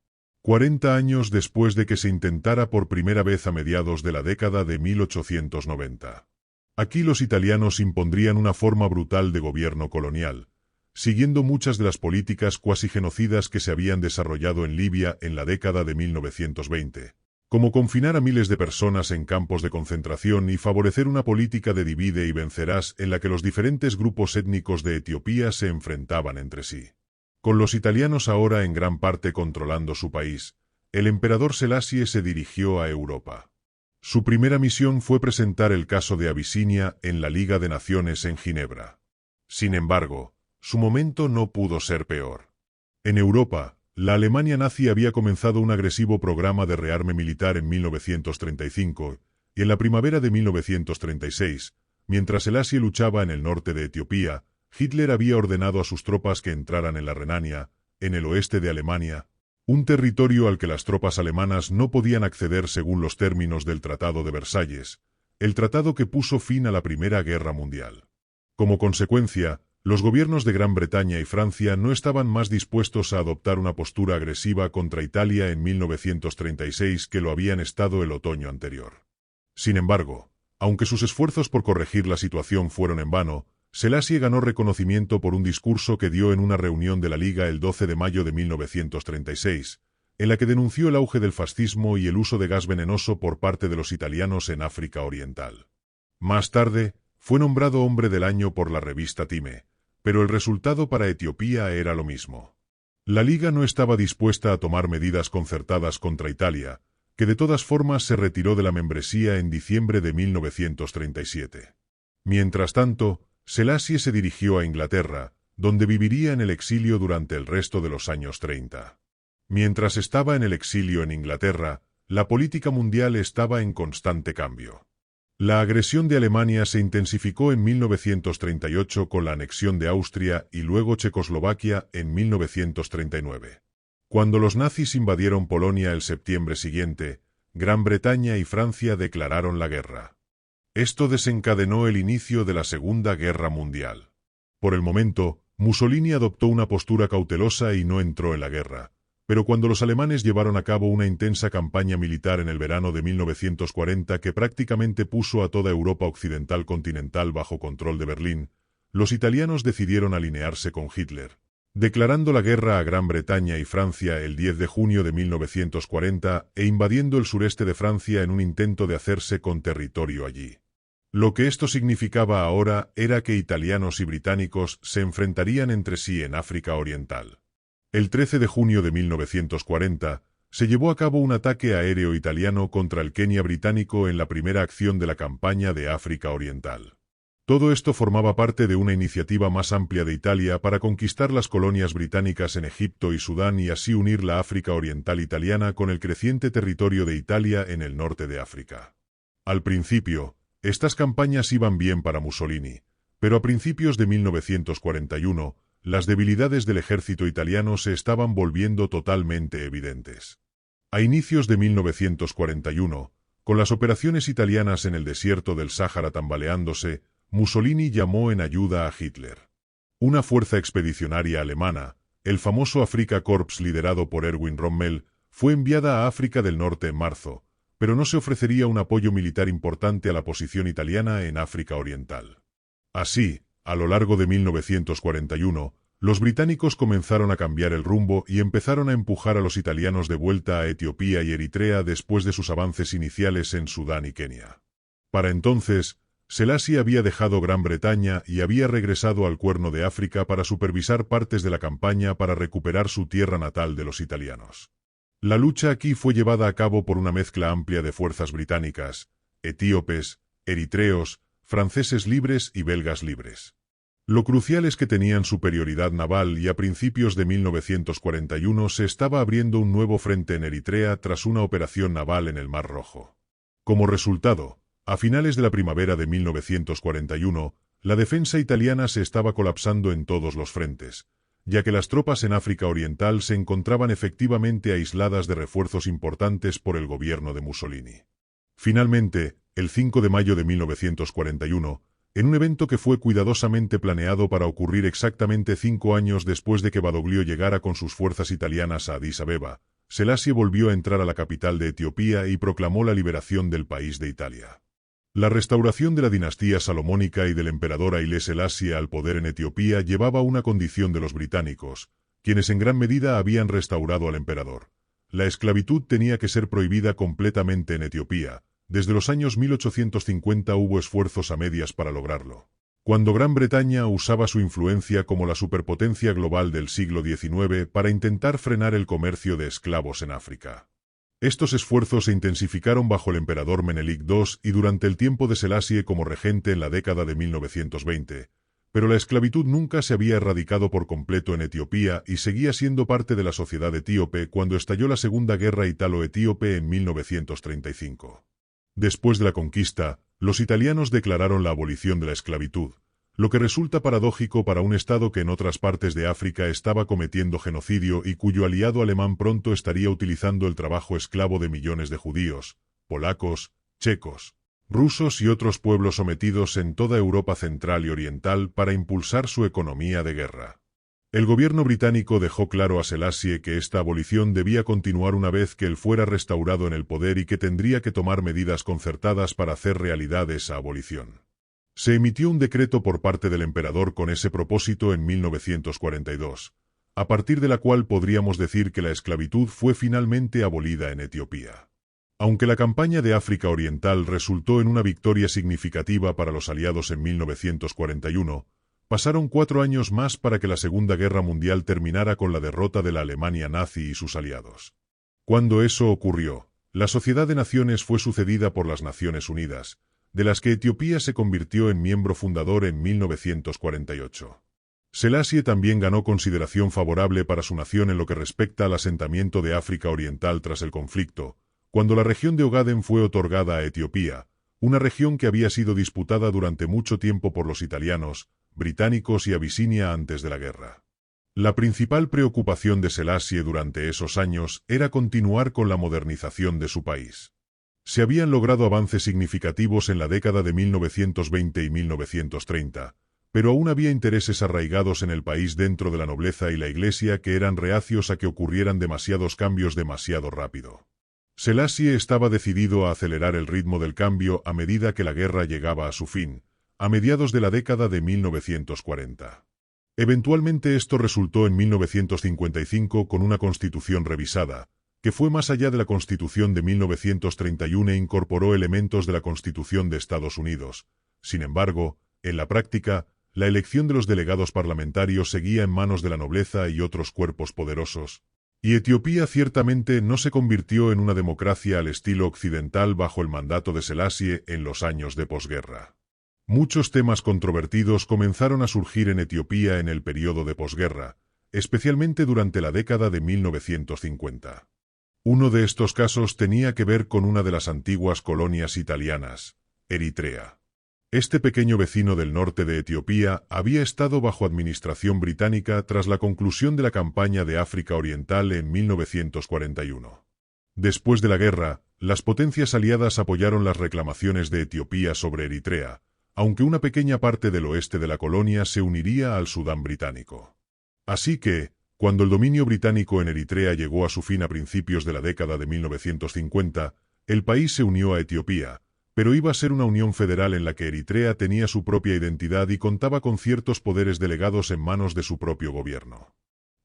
40 años después de que se intentara por primera vez a mediados de la década de 1890. Aquí los italianos impondrían una forma brutal de gobierno colonial, siguiendo muchas de las políticas cuasi genocidas que se habían desarrollado en Libia en la década de 1920, como confinar a miles de personas en campos de concentración y favorecer una política de divide y vencerás en la que los diferentes grupos étnicos de Etiopía se enfrentaban entre sí. Con los italianos ahora en gran parte controlando su país, el emperador Selassie se dirigió a Europa. Su primera misión fue presentar el caso de Abisinia en la Liga de Naciones en Ginebra. Sin embargo, su momento no pudo ser peor. En Europa, la Alemania nazi había comenzado un agresivo programa de rearme militar en 1935, y en la primavera de 1936, mientras Selassie luchaba en el norte de Etiopía, Hitler había ordenado a sus tropas que entraran en la Renania, en el oeste de Alemania, un territorio al que las tropas alemanas no podían acceder según los términos del Tratado de Versalles, el tratado que puso fin a la Primera Guerra Mundial. Como consecuencia, los gobiernos de Gran Bretaña y Francia no estaban más dispuestos a adoptar una postura agresiva contra Italia en 1936 que lo habían estado el otoño anterior. Sin embargo, aunque sus esfuerzos por corregir la situación fueron en vano, Selassie ganó reconocimiento por un discurso que dio en una reunión de la Liga el 12 de mayo de 1936, en la que denunció el auge del fascismo y el uso de gas venenoso por parte de los italianos en África Oriental. Más tarde, fue nombrado Hombre del Año por la revista Time, pero el resultado para Etiopía era lo mismo. La Liga no estaba dispuesta a tomar medidas concertadas contra Italia, que de todas formas se retiró de la membresía en diciembre de 1937. Mientras tanto, Selassie se dirigió a Inglaterra, donde viviría en el exilio durante el resto de los años 30. Mientras estaba en el exilio en Inglaterra, la política mundial estaba en constante cambio. La agresión de Alemania se intensificó en 1938 con la anexión de Austria y luego Checoslovaquia en 1939. Cuando los nazis invadieron Polonia el septiembre siguiente, Gran Bretaña y Francia declararon la guerra. Esto desencadenó el inicio de la Segunda Guerra Mundial. Por el momento, Mussolini adoptó una postura cautelosa y no entró en la guerra, pero cuando los alemanes llevaron a cabo una intensa campaña militar en el verano de 1940 que prácticamente puso a toda Europa occidental continental bajo control de Berlín, los italianos decidieron alinearse con Hitler, declarando la guerra a Gran Bretaña y Francia el 10 de junio de 1940 e invadiendo el sureste de Francia en un intento de hacerse con territorio allí. Lo que esto significaba ahora era que italianos y británicos se enfrentarían entre sí en África Oriental. El 13 de junio de 1940, se llevó a cabo un ataque aéreo italiano contra el Kenia británico en la primera acción de la campaña de África Oriental. Todo esto formaba parte de una iniciativa más amplia de Italia para conquistar las colonias británicas en Egipto y Sudán y así unir la África Oriental italiana con el creciente territorio de Italia en el norte de África. Al principio, estas campañas iban bien para Mussolini, pero a principios de 1941, las debilidades del ejército italiano se estaban volviendo totalmente evidentes. A inicios de 1941, con las operaciones italianas en el desierto del Sáhara tambaleándose, Mussolini llamó en ayuda a Hitler. Una fuerza expedicionaria alemana, el famoso Afrika Korps liderado por Erwin Rommel, fue enviada a África del Norte en marzo, pero no se ofrecería un apoyo militar importante a la posición italiana en África Oriental. Así, a lo largo de 1941, los británicos comenzaron a cambiar el rumbo y empezaron a empujar a los italianos de vuelta a Etiopía y Eritrea después de sus avances iniciales en Sudán y Kenia. Para entonces, Selassie había dejado Gran Bretaña y había regresado al Cuerno de África para supervisar partes de la campaña para recuperar su tierra natal de los italianos. La lucha aquí fue llevada a cabo por una mezcla amplia de fuerzas británicas, etíopes, eritreos, franceses libres y belgas libres. Lo crucial es que tenían superioridad naval y a principios de 1941 se estaba abriendo un nuevo frente en Eritrea tras una operación naval en el Mar Rojo. Como resultado, a finales de la primavera de 1941, la defensa italiana se estaba colapsando en todos los frentes, ya que las tropas en África Oriental se encontraban efectivamente aisladas de refuerzos importantes por el gobierno de Mussolini. Finalmente, el 5 de mayo de 1941, en un evento que fue cuidadosamente planeado para ocurrir exactamente 5 años después de que Badoglio llegara con sus fuerzas italianas a Addis Abeba, Selassie volvió a entrar a la capital de Etiopía y proclamó la liberación del país de Italia. La restauración de la dinastía salomónica y del emperador Haile Selassie al poder en Etiopía llevaba una condición de los británicos, quienes en gran medida habían restaurado al emperador. La esclavitud tenía que ser prohibida completamente en Etiopía. Desde los años 1850 hubo esfuerzos a medias para lograrlo. Cuando Gran Bretaña usaba su influencia como la superpotencia global del siglo XIX para intentar frenar el comercio de esclavos en África. Estos esfuerzos se intensificaron bajo el emperador Menelik II y durante el tiempo de Selassie como regente en la década de 1920, pero la esclavitud nunca se había erradicado por completo en Etiopía y seguía siendo parte de la sociedad etíope cuando estalló la Segunda Guerra Italo-Etíope en 1935. Después de la conquista, los italianos declararon la abolición de la esclavitud, lo que resulta paradójico para un Estado que en otras partes de África estaba cometiendo genocidio y cuyo aliado alemán pronto estaría utilizando el trabajo esclavo de millones de judíos, polacos, checos, rusos y otros pueblos sometidos en toda Europa central y oriental para impulsar su economía de guerra. El gobierno británico dejó claro a Selassie que esta abolición debía continuar una vez que él fuera restaurado en el poder y que tendría que tomar medidas concertadas para hacer realidad esa abolición. Se emitió un decreto por parte del emperador con ese propósito en 1942, a partir de la cual podríamos decir que la esclavitud fue finalmente abolida en Etiopía. Aunque la campaña de África Oriental resultó en una victoria significativa para los aliados en 1941, pasaron 4 años más para que la Segunda Guerra Mundial terminara con la derrota de la Alemania nazi y sus aliados. Cuando eso ocurrió, la Sociedad de Naciones fue sucedida por las Naciones Unidas, de las que Etiopía se convirtió en miembro fundador en 1948. Selassie también ganó consideración favorable para su nación en lo que respecta al asentamiento de África Oriental tras el conflicto, cuando la región de Ogaden fue otorgada a Etiopía, una región que había sido disputada durante mucho tiempo por los italianos, británicos y Abisinia antes de la guerra. La principal preocupación de Selassie durante esos años era continuar con la modernización de su país. Se habían logrado avances significativos en la década de 1920 y 1930, pero aún había intereses arraigados en el país dentro de la nobleza y la iglesia que eran reacios a que ocurrieran demasiados cambios demasiado rápido. Selassie estaba decidido a acelerar el ritmo del cambio a medida que la guerra llegaba a su fin, a mediados de la década de 1940. Eventualmente esto resultó en 1955 con una constitución revisada, que fue más allá de la Constitución de 1931 e incorporó elementos de la Constitución de Estados Unidos. Sin embargo, en la práctica, la elección de los delegados parlamentarios seguía en manos de la nobleza y otros cuerpos poderosos, y Etiopía ciertamente no se convirtió en una democracia al estilo occidental bajo el mandato de Selassie en los años de posguerra. Muchos temas controvertidos comenzaron a surgir en Etiopía en el periodo de posguerra, especialmente durante la década de 1950. Uno de estos casos tenía que ver con una de las antiguas colonias italianas, Eritrea. Este pequeño vecino del norte de Etiopía había estado bajo administración británica tras la conclusión de la campaña de África Oriental en 1941. Después de la guerra, las potencias aliadas apoyaron las reclamaciones de Etiopía sobre Eritrea, aunque una pequeña parte del oeste de la colonia se uniría al Sudán británico. Así que, cuando el dominio británico en Eritrea llegó a su fin a principios de la década de 1950, el país se unió a Etiopía, pero iba a ser una unión federal en la que Eritrea tenía su propia identidad y contaba con ciertos poderes delegados en manos de su propio gobierno.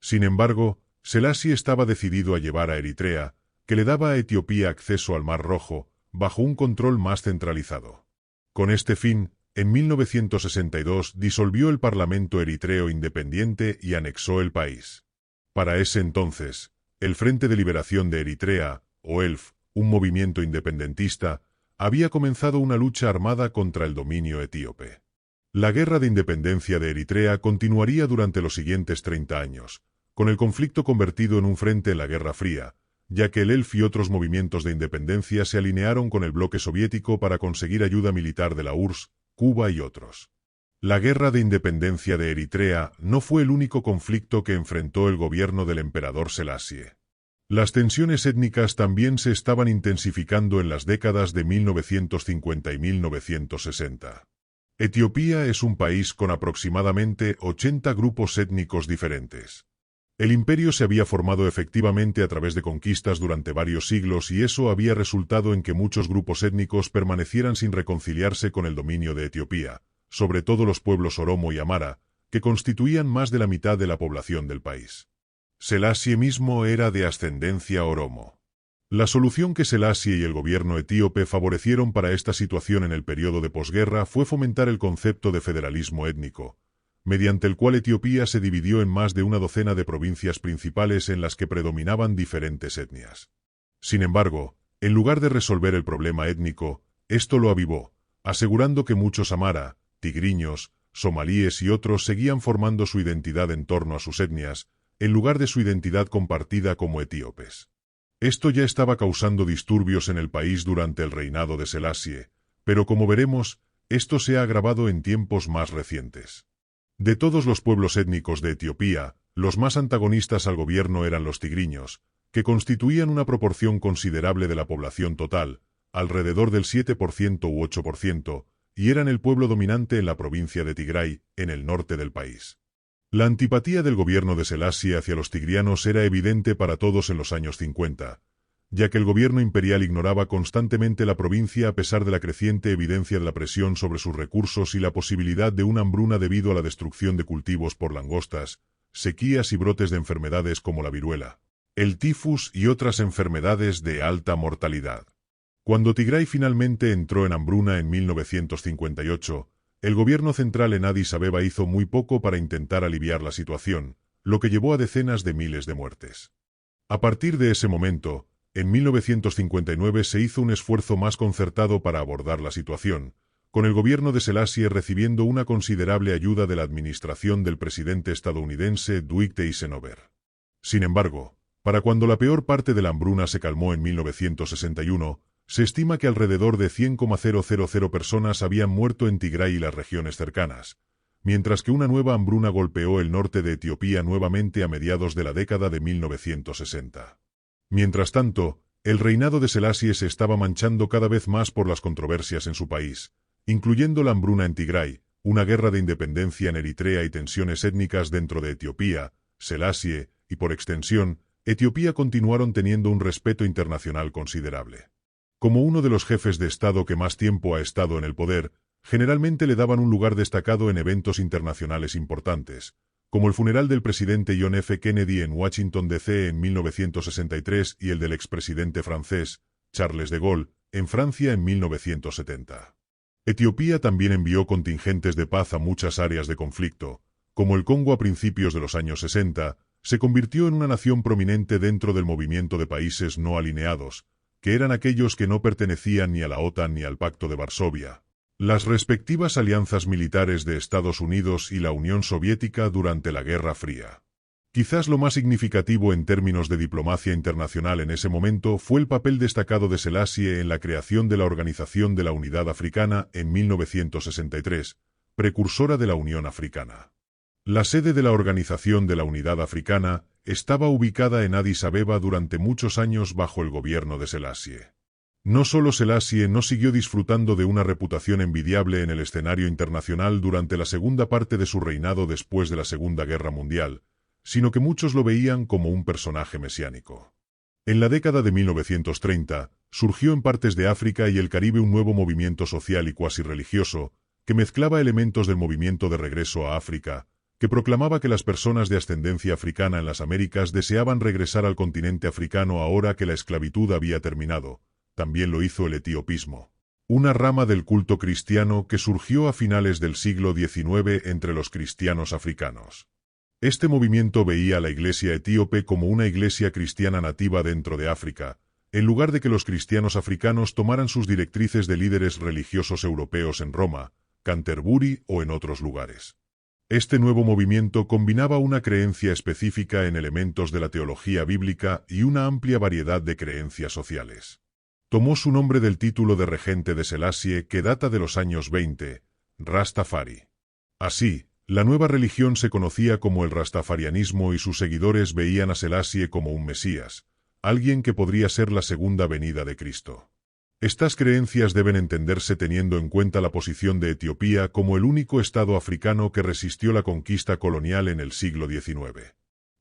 Sin embargo, Selassie estaba decidido a llevar a Eritrea, que le daba a Etiopía acceso al Mar Rojo, bajo un control más centralizado. Con este fin, en 1962 disolvió el Parlamento eritreo independiente y anexó el país. Para ese entonces, el Frente de Liberación de Eritrea, o ELF, un movimiento independentista, había comenzado una lucha armada contra el dominio etíope. La guerra de independencia de Eritrea continuaría durante los siguientes 30 años, con el conflicto convertido en un frente en la Guerra Fría, ya que el ELF y otros movimientos de independencia se alinearon con el bloque soviético para conseguir ayuda militar de la URSS, Cuba y otros. La guerra de independencia de Eritrea no fue el único conflicto que enfrentó el gobierno del emperador Selassie. Las tensiones étnicas también se estaban intensificando en las décadas de 1950 y 1960. Etiopía es un país con aproximadamente 80 grupos étnicos diferentes. El imperio se había formado efectivamente a través de conquistas durante varios siglos y eso había resultado en que muchos grupos étnicos permanecieran sin reconciliarse con el dominio de Etiopía, sobre todo los pueblos Oromo y Amara, que constituían más de la mitad de la población del país. Selassie mismo era de ascendencia Oromo. La solución que Selassie y el gobierno etíope favorecieron para esta situación en el periodo de posguerra fue fomentar el concepto de federalismo étnico, mediante el cual Etiopía se dividió en más de una docena de provincias principales en las que predominaban diferentes etnias. Sin embargo, en lugar de resolver el problema étnico, esto lo avivó, asegurando que muchos Amara, tigriños, somalíes y otros seguían formando su identidad en torno a sus etnias, en lugar de su identidad compartida como etíopes. Esto ya estaba causando disturbios en el país durante el reinado de Selassie, pero como veremos, esto se ha agravado en tiempos más recientes. De todos los pueblos étnicos de Etiopía, los más antagonistas al gobierno eran los tigriños, que constituían una proporción considerable de la población total, alrededor del 7% u 8%, y eran el pueblo dominante en la provincia de Tigray, en el norte del país. La antipatía del gobierno de Selassie hacia los tigrianos era evidente para todos en los años 50, ya que el gobierno imperial ignoraba constantemente la provincia a pesar de la creciente evidencia de la presión sobre sus recursos y la posibilidad de una hambruna debido a la destrucción de cultivos por langostas, sequías y brotes de enfermedades como la viruela, el tifus y otras enfermedades de alta mortalidad. Cuando Tigray finalmente entró en hambruna en 1958, el gobierno central en Addis Abeba hizo muy poco para intentar aliviar la situación, lo que llevó a decenas de miles de muertes. A partir de ese momento, en 1959 se hizo un esfuerzo más concertado para abordar la situación, con el gobierno de Selassie recibiendo una considerable ayuda de la administración del presidente estadounidense Dwight Eisenhower. Sin embargo, para cuando la peor parte de la hambruna se calmó en 1961, se estima que alrededor de 100,000 personas habían muerto en Tigray y las regiones cercanas, mientras que una nueva hambruna golpeó el norte de Etiopía nuevamente a mediados de la década de 1960. Mientras tanto, el reinado de Selassie se estaba manchando cada vez más por las controversias en su país, incluyendo la hambruna en Tigray, una guerra de independencia en Eritrea y tensiones étnicas dentro de Etiopía. Selassie, y por extensión, Etiopía continuaron teniendo un respeto internacional considerable. Como uno de los jefes de Estado que más tiempo ha estado en el poder, generalmente le daban un lugar destacado en eventos internacionales importantes, como el funeral del presidente John F. Kennedy en Washington, D.C. en 1963 y el del expresidente francés, Charles de Gaulle, en Francia en 1970. Etiopía también envió contingentes de paz a muchas áreas de conflicto, como el Congo a principios de los años 60, se convirtió en una nación prominente dentro del movimiento de países no alineados, que eran aquellos que no pertenecían ni a la OTAN ni al Pacto de Varsovia, las respectivas alianzas militares de Estados Unidos y la Unión Soviética durante la Guerra Fría. Quizás lo más significativo en términos de diplomacia internacional en ese momento fue el papel destacado de Selassie en la creación de la Organización de la Unidad Africana en 1963, precursora de la Unión Africana. La sede de la Organización de la Unidad Africana estaba ubicada en Addis Abeba durante muchos años bajo el gobierno de Selassie. No solo Selassie no siguió disfrutando de una reputación envidiable en el escenario internacional durante la segunda parte de su reinado después de la Segunda Guerra Mundial, sino que muchos lo veían como un personaje mesiánico. En la década de 1930, surgió en partes de África y el Caribe un nuevo movimiento social y cuasi religioso, que mezclaba elementos del movimiento de regreso a África, que proclamaba que las personas de ascendencia africana en las Américas deseaban regresar al continente africano ahora que la esclavitud había terminado. También lo hizo el etiopismo, una rama del culto cristiano que surgió a finales del siglo XIX entre los cristianos africanos. Este movimiento veía a la iglesia etíope como una iglesia cristiana nativa dentro de África, en lugar de que los cristianos africanos tomaran sus directrices de líderes religiosos europeos en Roma, Canterbury o en otros lugares. Este nuevo movimiento combinaba una creencia específica en elementos de la teología bíblica y una amplia variedad de creencias sociales. Tomó su nombre del título de regente de Selassie que data de los años 20, Rastafari. Así, la nueva religión se conocía como el rastafarianismo y sus seguidores veían a Selassie como un mesías, alguien que podría ser la segunda venida de Cristo. Estas creencias deben entenderse teniendo en cuenta la posición de Etiopía como el único estado africano que resistió la conquista colonial en el siglo XIX.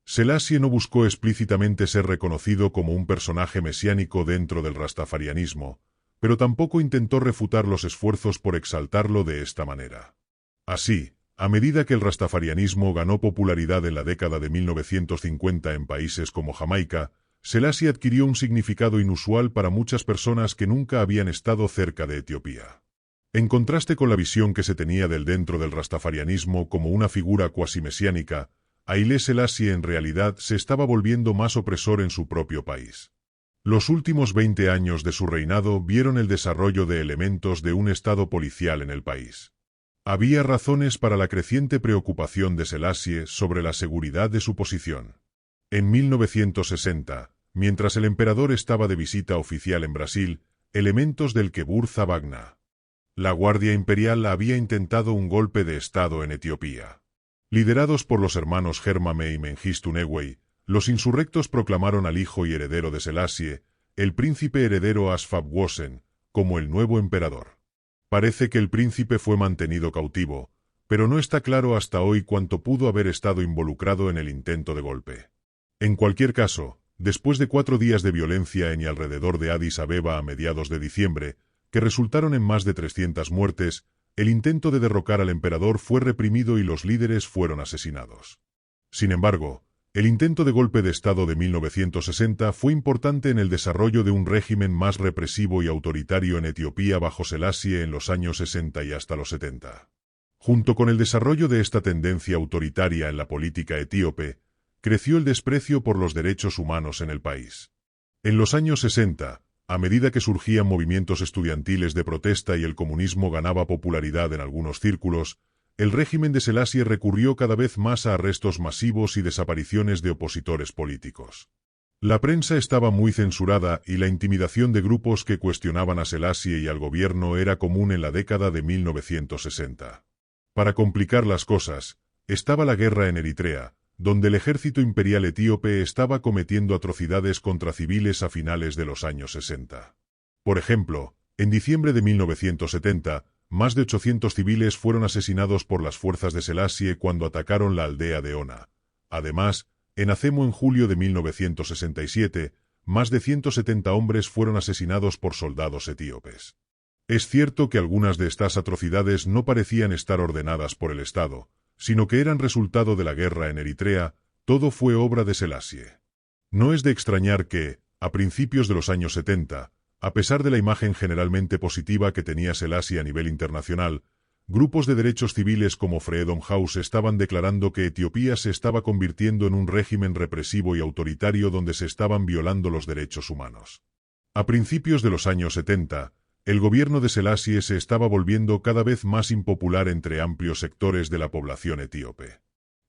Selassie no buscó explícitamente ser reconocido como un personaje mesiánico dentro del rastafarianismo, pero tampoco intentó refutar los esfuerzos por exaltarlo de esta manera. Así, a medida que el rastafarianismo ganó popularidad en la década de 1950 en países como Jamaica, Selassie adquirió un significado inusual para muchas personas que nunca habían estado cerca de Etiopía. En contraste con la visión que se tenía del dentro del rastafarianismo como una figura cuasi mesiánica, Haile Selassie en realidad se estaba volviendo más opresor en su propio país. Los últimos 20 años de su reinado vieron el desarrollo de elementos de un estado policial en el país. Había razones para la creciente preocupación de Selassie sobre la seguridad de su posición. En 1960, mientras el emperador estaba de visita oficial en Brasil, elementos del Kebur Zabagna, la Guardia Imperial, había intentado un golpe de estado en Etiopía. Liderados por los hermanos Germame y Mengistu Newey, los insurrectos proclamaron al hijo y heredero de Selassie, el príncipe heredero Asfab Wosen, como el nuevo emperador. Parece que el príncipe fue mantenido cautivo, pero no está claro hasta hoy cuánto pudo haber estado involucrado en el intento de golpe. En cualquier caso, después de 4 días de violencia en y alrededor de Addis Abeba a mediados de diciembre, que resultaron en más de 300 muertes, el intento de derrocar al emperador fue reprimido y los líderes fueron asesinados. Sin embargo, el intento de golpe de Estado de 1960 fue importante en el desarrollo de un régimen más represivo y autoritario en Etiopía bajo Selassie en los años 60 y hasta los 70. Junto con el desarrollo de esta tendencia autoritaria en la política etíope, creció el desprecio por los derechos humanos en el país. En los años 60, a medida que surgían movimientos estudiantiles de protesta y el comunismo ganaba popularidad en algunos círculos, el régimen de Selassie recurrió cada vez más a arrestos masivos y desapariciones de opositores políticos. La prensa estaba muy censurada y la intimidación de grupos que cuestionaban a Selassie y al gobierno era común en la década de 1960. Para complicar las cosas, estaba la guerra en Eritrea, donde el ejército imperial etíope estaba cometiendo atrocidades contra civiles a finales de los años 60. Por ejemplo, en diciembre de 1970, más de 800 civiles fueron asesinados por las fuerzas de Selassie cuando atacaron la aldea de Ona. Además, en Azemo en julio de 1967, más de 170 hombres fueron asesinados por soldados etíopes. Es cierto que algunas de estas atrocidades no parecían estar ordenadas por el Estado, sino que eran resultado de la guerra en Eritrea. Todo fue obra de Selassie. No es de extrañar que, a principios de los años 70, a pesar de la imagen generalmente positiva que tenía Selassie a nivel internacional, grupos de derechos civiles como Freedom House estaban declarando que Etiopía se estaba convirtiendo en un régimen represivo y autoritario donde se estaban violando los derechos humanos. A principios de los años 70, el gobierno de Selassie se estaba volviendo cada vez más impopular entre amplios sectores de la población etíope.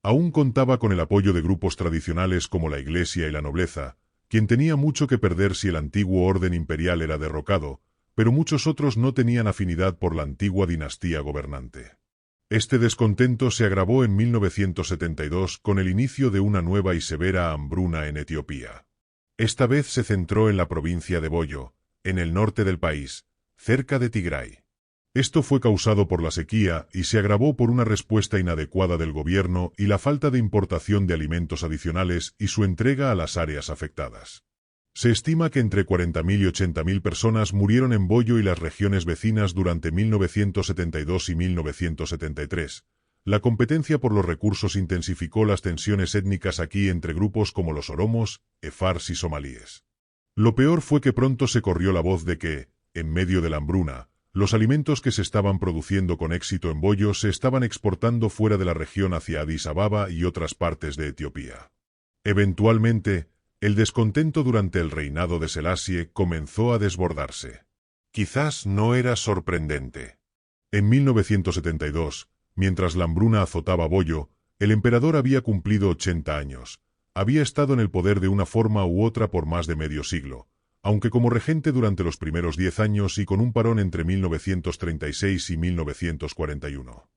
Aún contaba con el apoyo de grupos tradicionales como la Iglesia y la nobleza, quien tenía mucho que perder si el antiguo orden imperial era derrocado, pero muchos otros no tenían afinidad por la antigua dinastía gobernante. Este descontento se agravó en 1972 con el inicio de una nueva y severa hambruna en Etiopía. Esta vez se centró en la provincia de Boyo, en el norte del país, cerca de Tigray. Esto fue causado por la sequía y se agravó por una respuesta inadecuada del gobierno y la falta de importación de alimentos adicionales y su entrega a las áreas afectadas. Se estima que entre 40.000 y 80.000 personas murieron en Boyo y las regiones vecinas durante 1972 y 1973. La competencia por los recursos intensificó las tensiones étnicas aquí entre grupos como los oromos, efars y somalíes. Lo peor fue que pronto se corrió la voz de que, en medio de la hambruna, los alimentos que se estaban produciendo con éxito en Boyo se estaban exportando fuera de la región hacia Addis Ababa y otras partes de Etiopía. Eventualmente, el descontento durante el reinado de Selassie comenzó a desbordarse. Quizás no era sorprendente. En 1972, mientras la hambruna azotaba Boyo, el emperador había cumplido 80 años. Había estado en el poder de una forma u otra por más de medio siglo, aunque como regente durante los primeros 10 años y con un parón entre 1936 y 1941.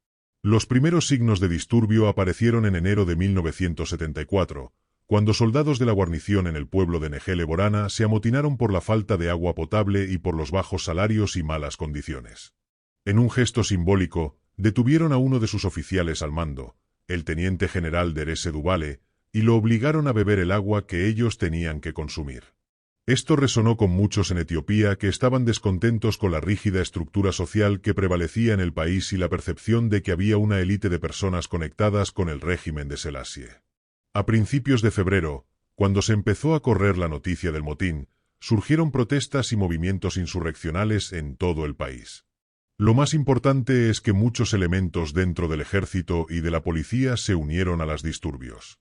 Los primeros signos de disturbio aparecieron en enero de 1974, cuando soldados de la guarnición en el pueblo de Negele Borana se amotinaron por la falta de agua potable y por los bajos salarios y malas condiciones. En un gesto simbólico, detuvieron a uno de sus oficiales al mando, el teniente general Derese Dubale, y lo obligaron a beber el agua que ellos tenían que consumir. Esto resonó con muchos en Etiopía que estaban descontentos con la rígida estructura social que prevalecía en el país y la percepción de que había una élite de personas conectadas con el régimen de Selassie. A principios de febrero, cuando se empezó a correr la noticia del motín, surgieron protestas y movimientos insurreccionales en todo el país. Lo más importante es que muchos elementos dentro del ejército y de la policía se unieron a los disturbios.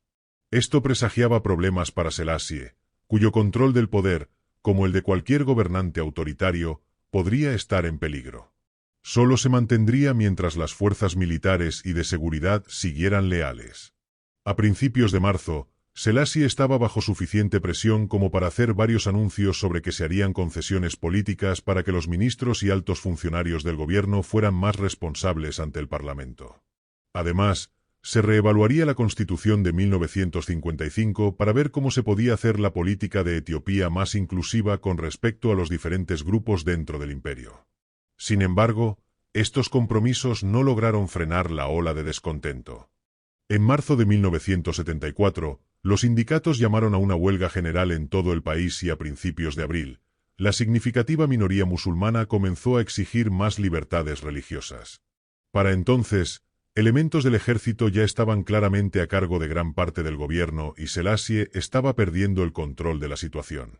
Esto presagiaba problemas para Selassie, cuyo control del poder, como el de cualquier gobernante autoritario, podría estar en peligro. Solo se mantendría mientras las fuerzas militares y de seguridad siguieran leales. A principios de marzo, Selassie estaba bajo suficiente presión como para hacer varios anuncios sobre que se harían concesiones políticas para que los ministros y altos funcionarios del gobierno fueran más responsables ante el Parlamento. Además, se reevaluaría la Constitución de 1955 para ver cómo se podía hacer la política de Etiopía más inclusiva con respecto a los diferentes grupos dentro del imperio. Sin embargo, estos compromisos no lograron frenar la ola de descontento. En marzo de 1974, los sindicatos llamaron a una huelga general en todo el país y a principios de abril, la significativa minoría musulmana comenzó a exigir más libertades religiosas. Para entonces, elementos del ejército ya estaban claramente a cargo de gran parte del gobierno y Selassie estaba perdiendo el control de la situación.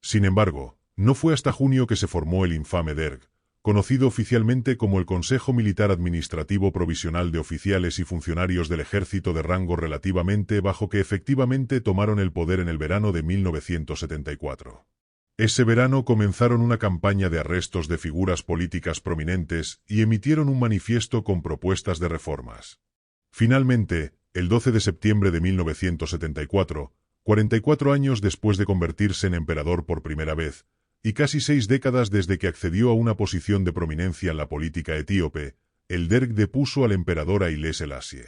Sin embargo, no fue hasta junio que se formó el infame DERG, conocido oficialmente como el Consejo Militar Administrativo Provisional de Oficiales y Funcionarios del Ejército de rango relativamente bajo que efectivamente tomaron el poder en el verano de 1974. Ese verano comenzaron una campaña de arrestos de figuras políticas prominentes y emitieron un manifiesto con propuestas de reformas. Finalmente, el 12 de septiembre de 1974, 44 años después de convertirse en emperador por primera vez, y casi 6 décadas desde que accedió a una posición de prominencia en la política etíope, el DERG depuso al emperador Haile Selassie.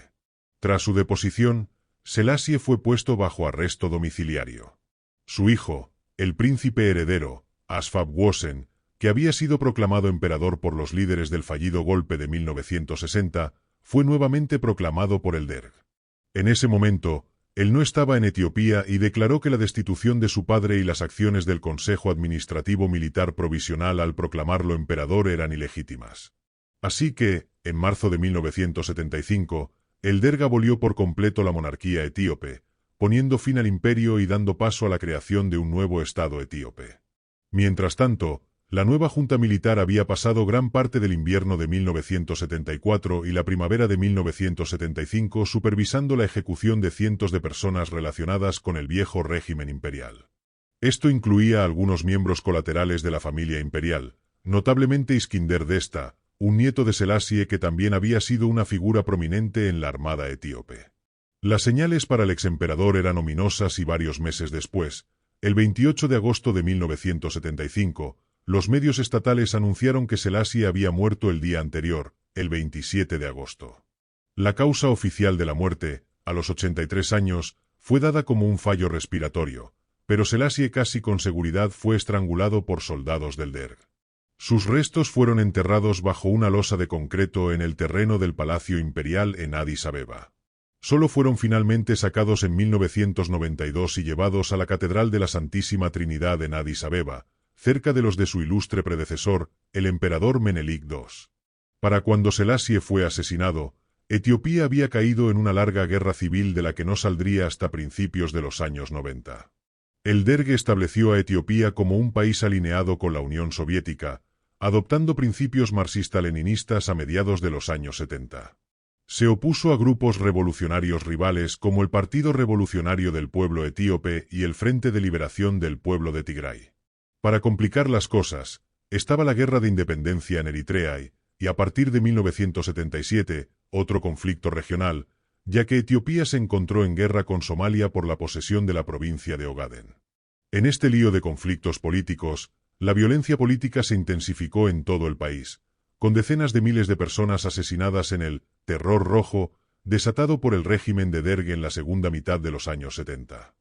Tras su deposición, Selassie fue puesto bajo arresto domiciliario. Su hijo, el príncipe heredero, Asfab Wosen, que había sido proclamado emperador por los líderes del fallido golpe de 1960, fue nuevamente proclamado por el DERG. En ese momento, él no estaba en Etiopía y declaró que la destitución de su padre y las acciones del Consejo Administrativo Militar Provisional al proclamarlo emperador eran ilegítimas. Así que, en marzo de 1975, el DERG abolió por completo la monarquía etíope, poniendo fin al imperio y dando paso a la creación de un nuevo Estado etíope. Mientras tanto, la nueva junta militar había pasado gran parte del invierno de 1974 y la primavera de 1975 supervisando la ejecución de cientos de personas relacionadas con el viejo régimen imperial. Esto incluía a algunos miembros colaterales de la familia imperial, notablemente Iskinder Desta, un nieto de Selassie que también había sido una figura prominente en la armada etíope. Las señales para el exemperador eran ominosas y varios meses después, el 28 de agosto de 1975, los medios estatales anunciaron que Selassie había muerto el día anterior, el 27 de agosto. La causa oficial de la muerte, a los 83 años, fue dada como un fallo respiratorio, pero Selassie casi con seguridad fue estrangulado por soldados del DERG. Sus restos fueron enterrados bajo una losa de concreto en el terreno del Palacio Imperial en Addis Abeba. Solo fueron finalmente sacados en 1992 y llevados a la Catedral de la Santísima Trinidad en Addis Abeba, cerca de los de su ilustre predecesor, el emperador Menelik II. Para cuando Selassie fue asesinado, Etiopía había caído en una larga guerra civil de la que no saldría hasta principios de los años 90. El DERG estableció a Etiopía como un país alineado con la Unión Soviética, adoptando principios marxista-leninistas a mediados de los años 70. Se opuso a grupos revolucionarios rivales como el Partido Revolucionario del Pueblo Etíope y el Frente de Liberación del Pueblo de Tigray. Para complicar las cosas, estaba la Guerra de Independencia en Eritrea y a partir de 1977, otro conflicto regional, ya que Etiopía se encontró en guerra con Somalia por la posesión de la provincia de Ogaden. En este lío de conflictos políticos, la violencia política se intensificó en todo el país, con decenas de miles de personas asesinadas en el «terror rojo» desatado por el régimen de Derg en la segunda mitad de los años 70.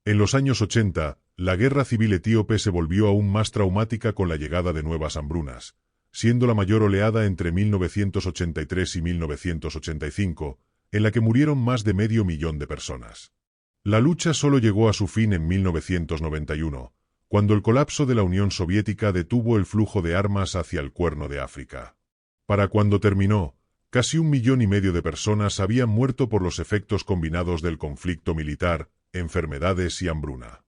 En los años 80, la guerra civil etíope se volvió aún más traumática con la llegada de nuevas hambrunas, siendo la mayor oleada entre 1983 y 1985, en la que murieron más de 500.000 de personas. La lucha solo llegó a su fin en 1991, cuando el colapso de la Unión Soviética detuvo el flujo de armas hacia el Cuerno de África. Para cuando terminó, casi 1,5 millones de personas habían muerto por los efectos combinados del conflicto militar, enfermedades y hambruna.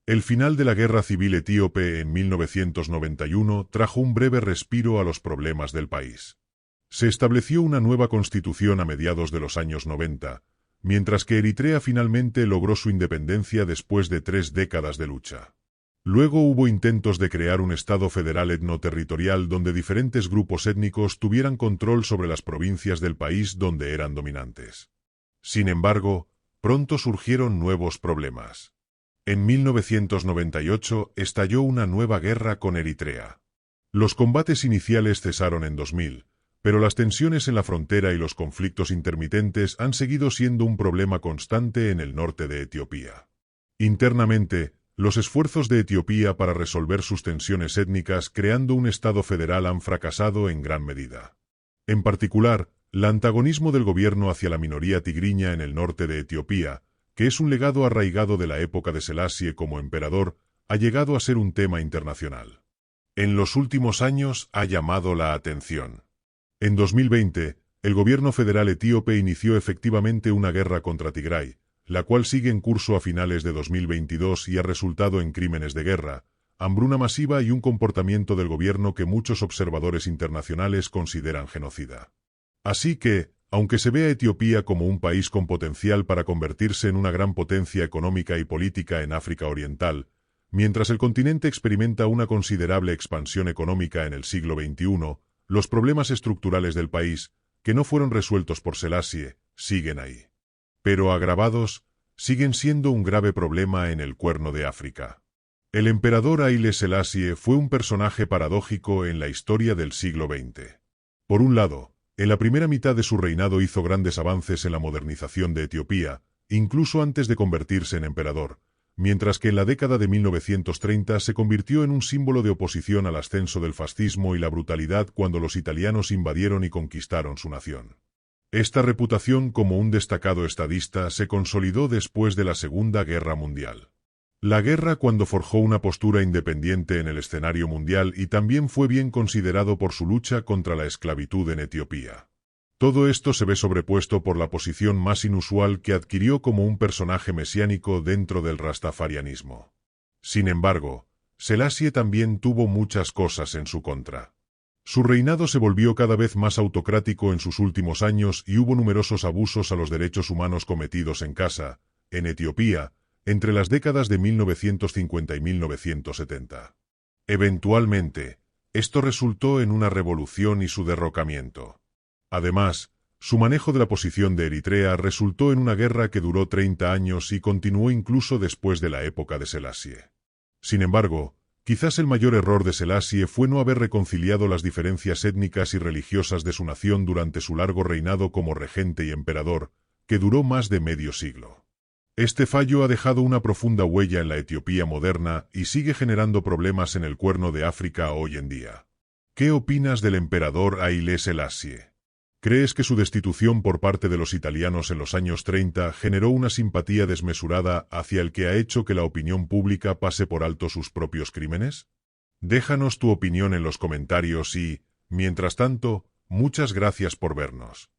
El final de la guerra civil etíope en 1991 trajo un breve respiro a los problemas del país. Se estableció una nueva constitución a mediados de los años 90, mientras que Eritrea finalmente logró su independencia después de 3 décadas de lucha. Luego hubo intentos de crear un Estado federal etnoterritorial donde diferentes grupos étnicos tuvieran control sobre las provincias del país donde eran dominantes. Sin embargo, pronto surgieron nuevos problemas. En 1998 estalló una nueva guerra con Eritrea. Los combates iniciales cesaron en 2000, pero las tensiones en la frontera y los conflictos intermitentes han seguido siendo un problema constante en el norte de Etiopía. Internamente, los esfuerzos de Etiopía para resolver sus tensiones étnicas creando un Estado federal han fracasado en gran medida. En particular, el antagonismo del gobierno hacia la minoría tigriña en el norte de Etiopía, que es un legado arraigado de la época de Selassie como emperador, ha llegado a ser un tema internacional. En los últimos años ha llamado la atención. En 2020, el gobierno federal etíope inició efectivamente una guerra contra Tigray, la cual sigue en curso a finales de 2022 y ha resultado en crímenes de guerra, hambruna masiva y un comportamiento del gobierno que muchos observadores internacionales consideran genocida. Así que, aunque se ve a Etiopía como un país con potencial para convertirse en una gran potencia económica y política en África Oriental, mientras el continente experimenta una considerable expansión económica en el siglo XXI, los problemas estructurales del país, que no fueron resueltos por Selassie, siguen ahí. Pero agravados, siguen siendo un grave problema en el Cuerno de África. El emperador Haile Selassie fue un personaje paradójico en la historia del siglo XX. Por un lado, en la primera mitad de su reinado hizo grandes avances en la modernización de Etiopía, incluso antes de convertirse en emperador, mientras que en la década de 1930 se convirtió en un símbolo de oposición al ascenso del fascismo y la brutalidad cuando los italianos invadieron y conquistaron su nación. Esta reputación como un destacado estadista se consolidó después de la Segunda Guerra Mundial. La guerra cuando forjó una postura independiente en el escenario mundial y también fue bien considerado por su lucha contra la esclavitud en Etiopía. Todo esto se ve sobrepuesto por la posición más inusual que adquirió como un personaje mesiánico dentro del rastafarianismo. Sin embargo, Selassie también tuvo muchas cosas en su contra. Su reinado se volvió cada vez más autocrático en sus últimos años y hubo numerosos abusos a los derechos humanos cometidos en casa, en Etiopía, entre las décadas de 1950 y 1970. Eventualmente, esto resultó en una revolución y su derrocamiento. Además, su manejo de la posición de Eritrea resultó en una guerra que duró 30 años y continuó incluso después de la época de Selassie. Sin embargo, quizás el mayor error de Selassie fue no haber reconciliado las diferencias étnicas y religiosas de su nación durante su largo reinado como regente y emperador, que duró más de medio siglo. Este fallo ha dejado una profunda huella en la Etiopía moderna y sigue generando problemas en el Cuerno de África hoy en día. ¿Qué opinas del emperador Haile Selassie? ¿Crees que su destitución por parte de los italianos en los años 30 generó una simpatía desmesurada hacia el que ha hecho que la opinión pública pase por alto sus propios crímenes? Déjanos tu opinión en los comentarios y, mientras tanto, muchas gracias por vernos.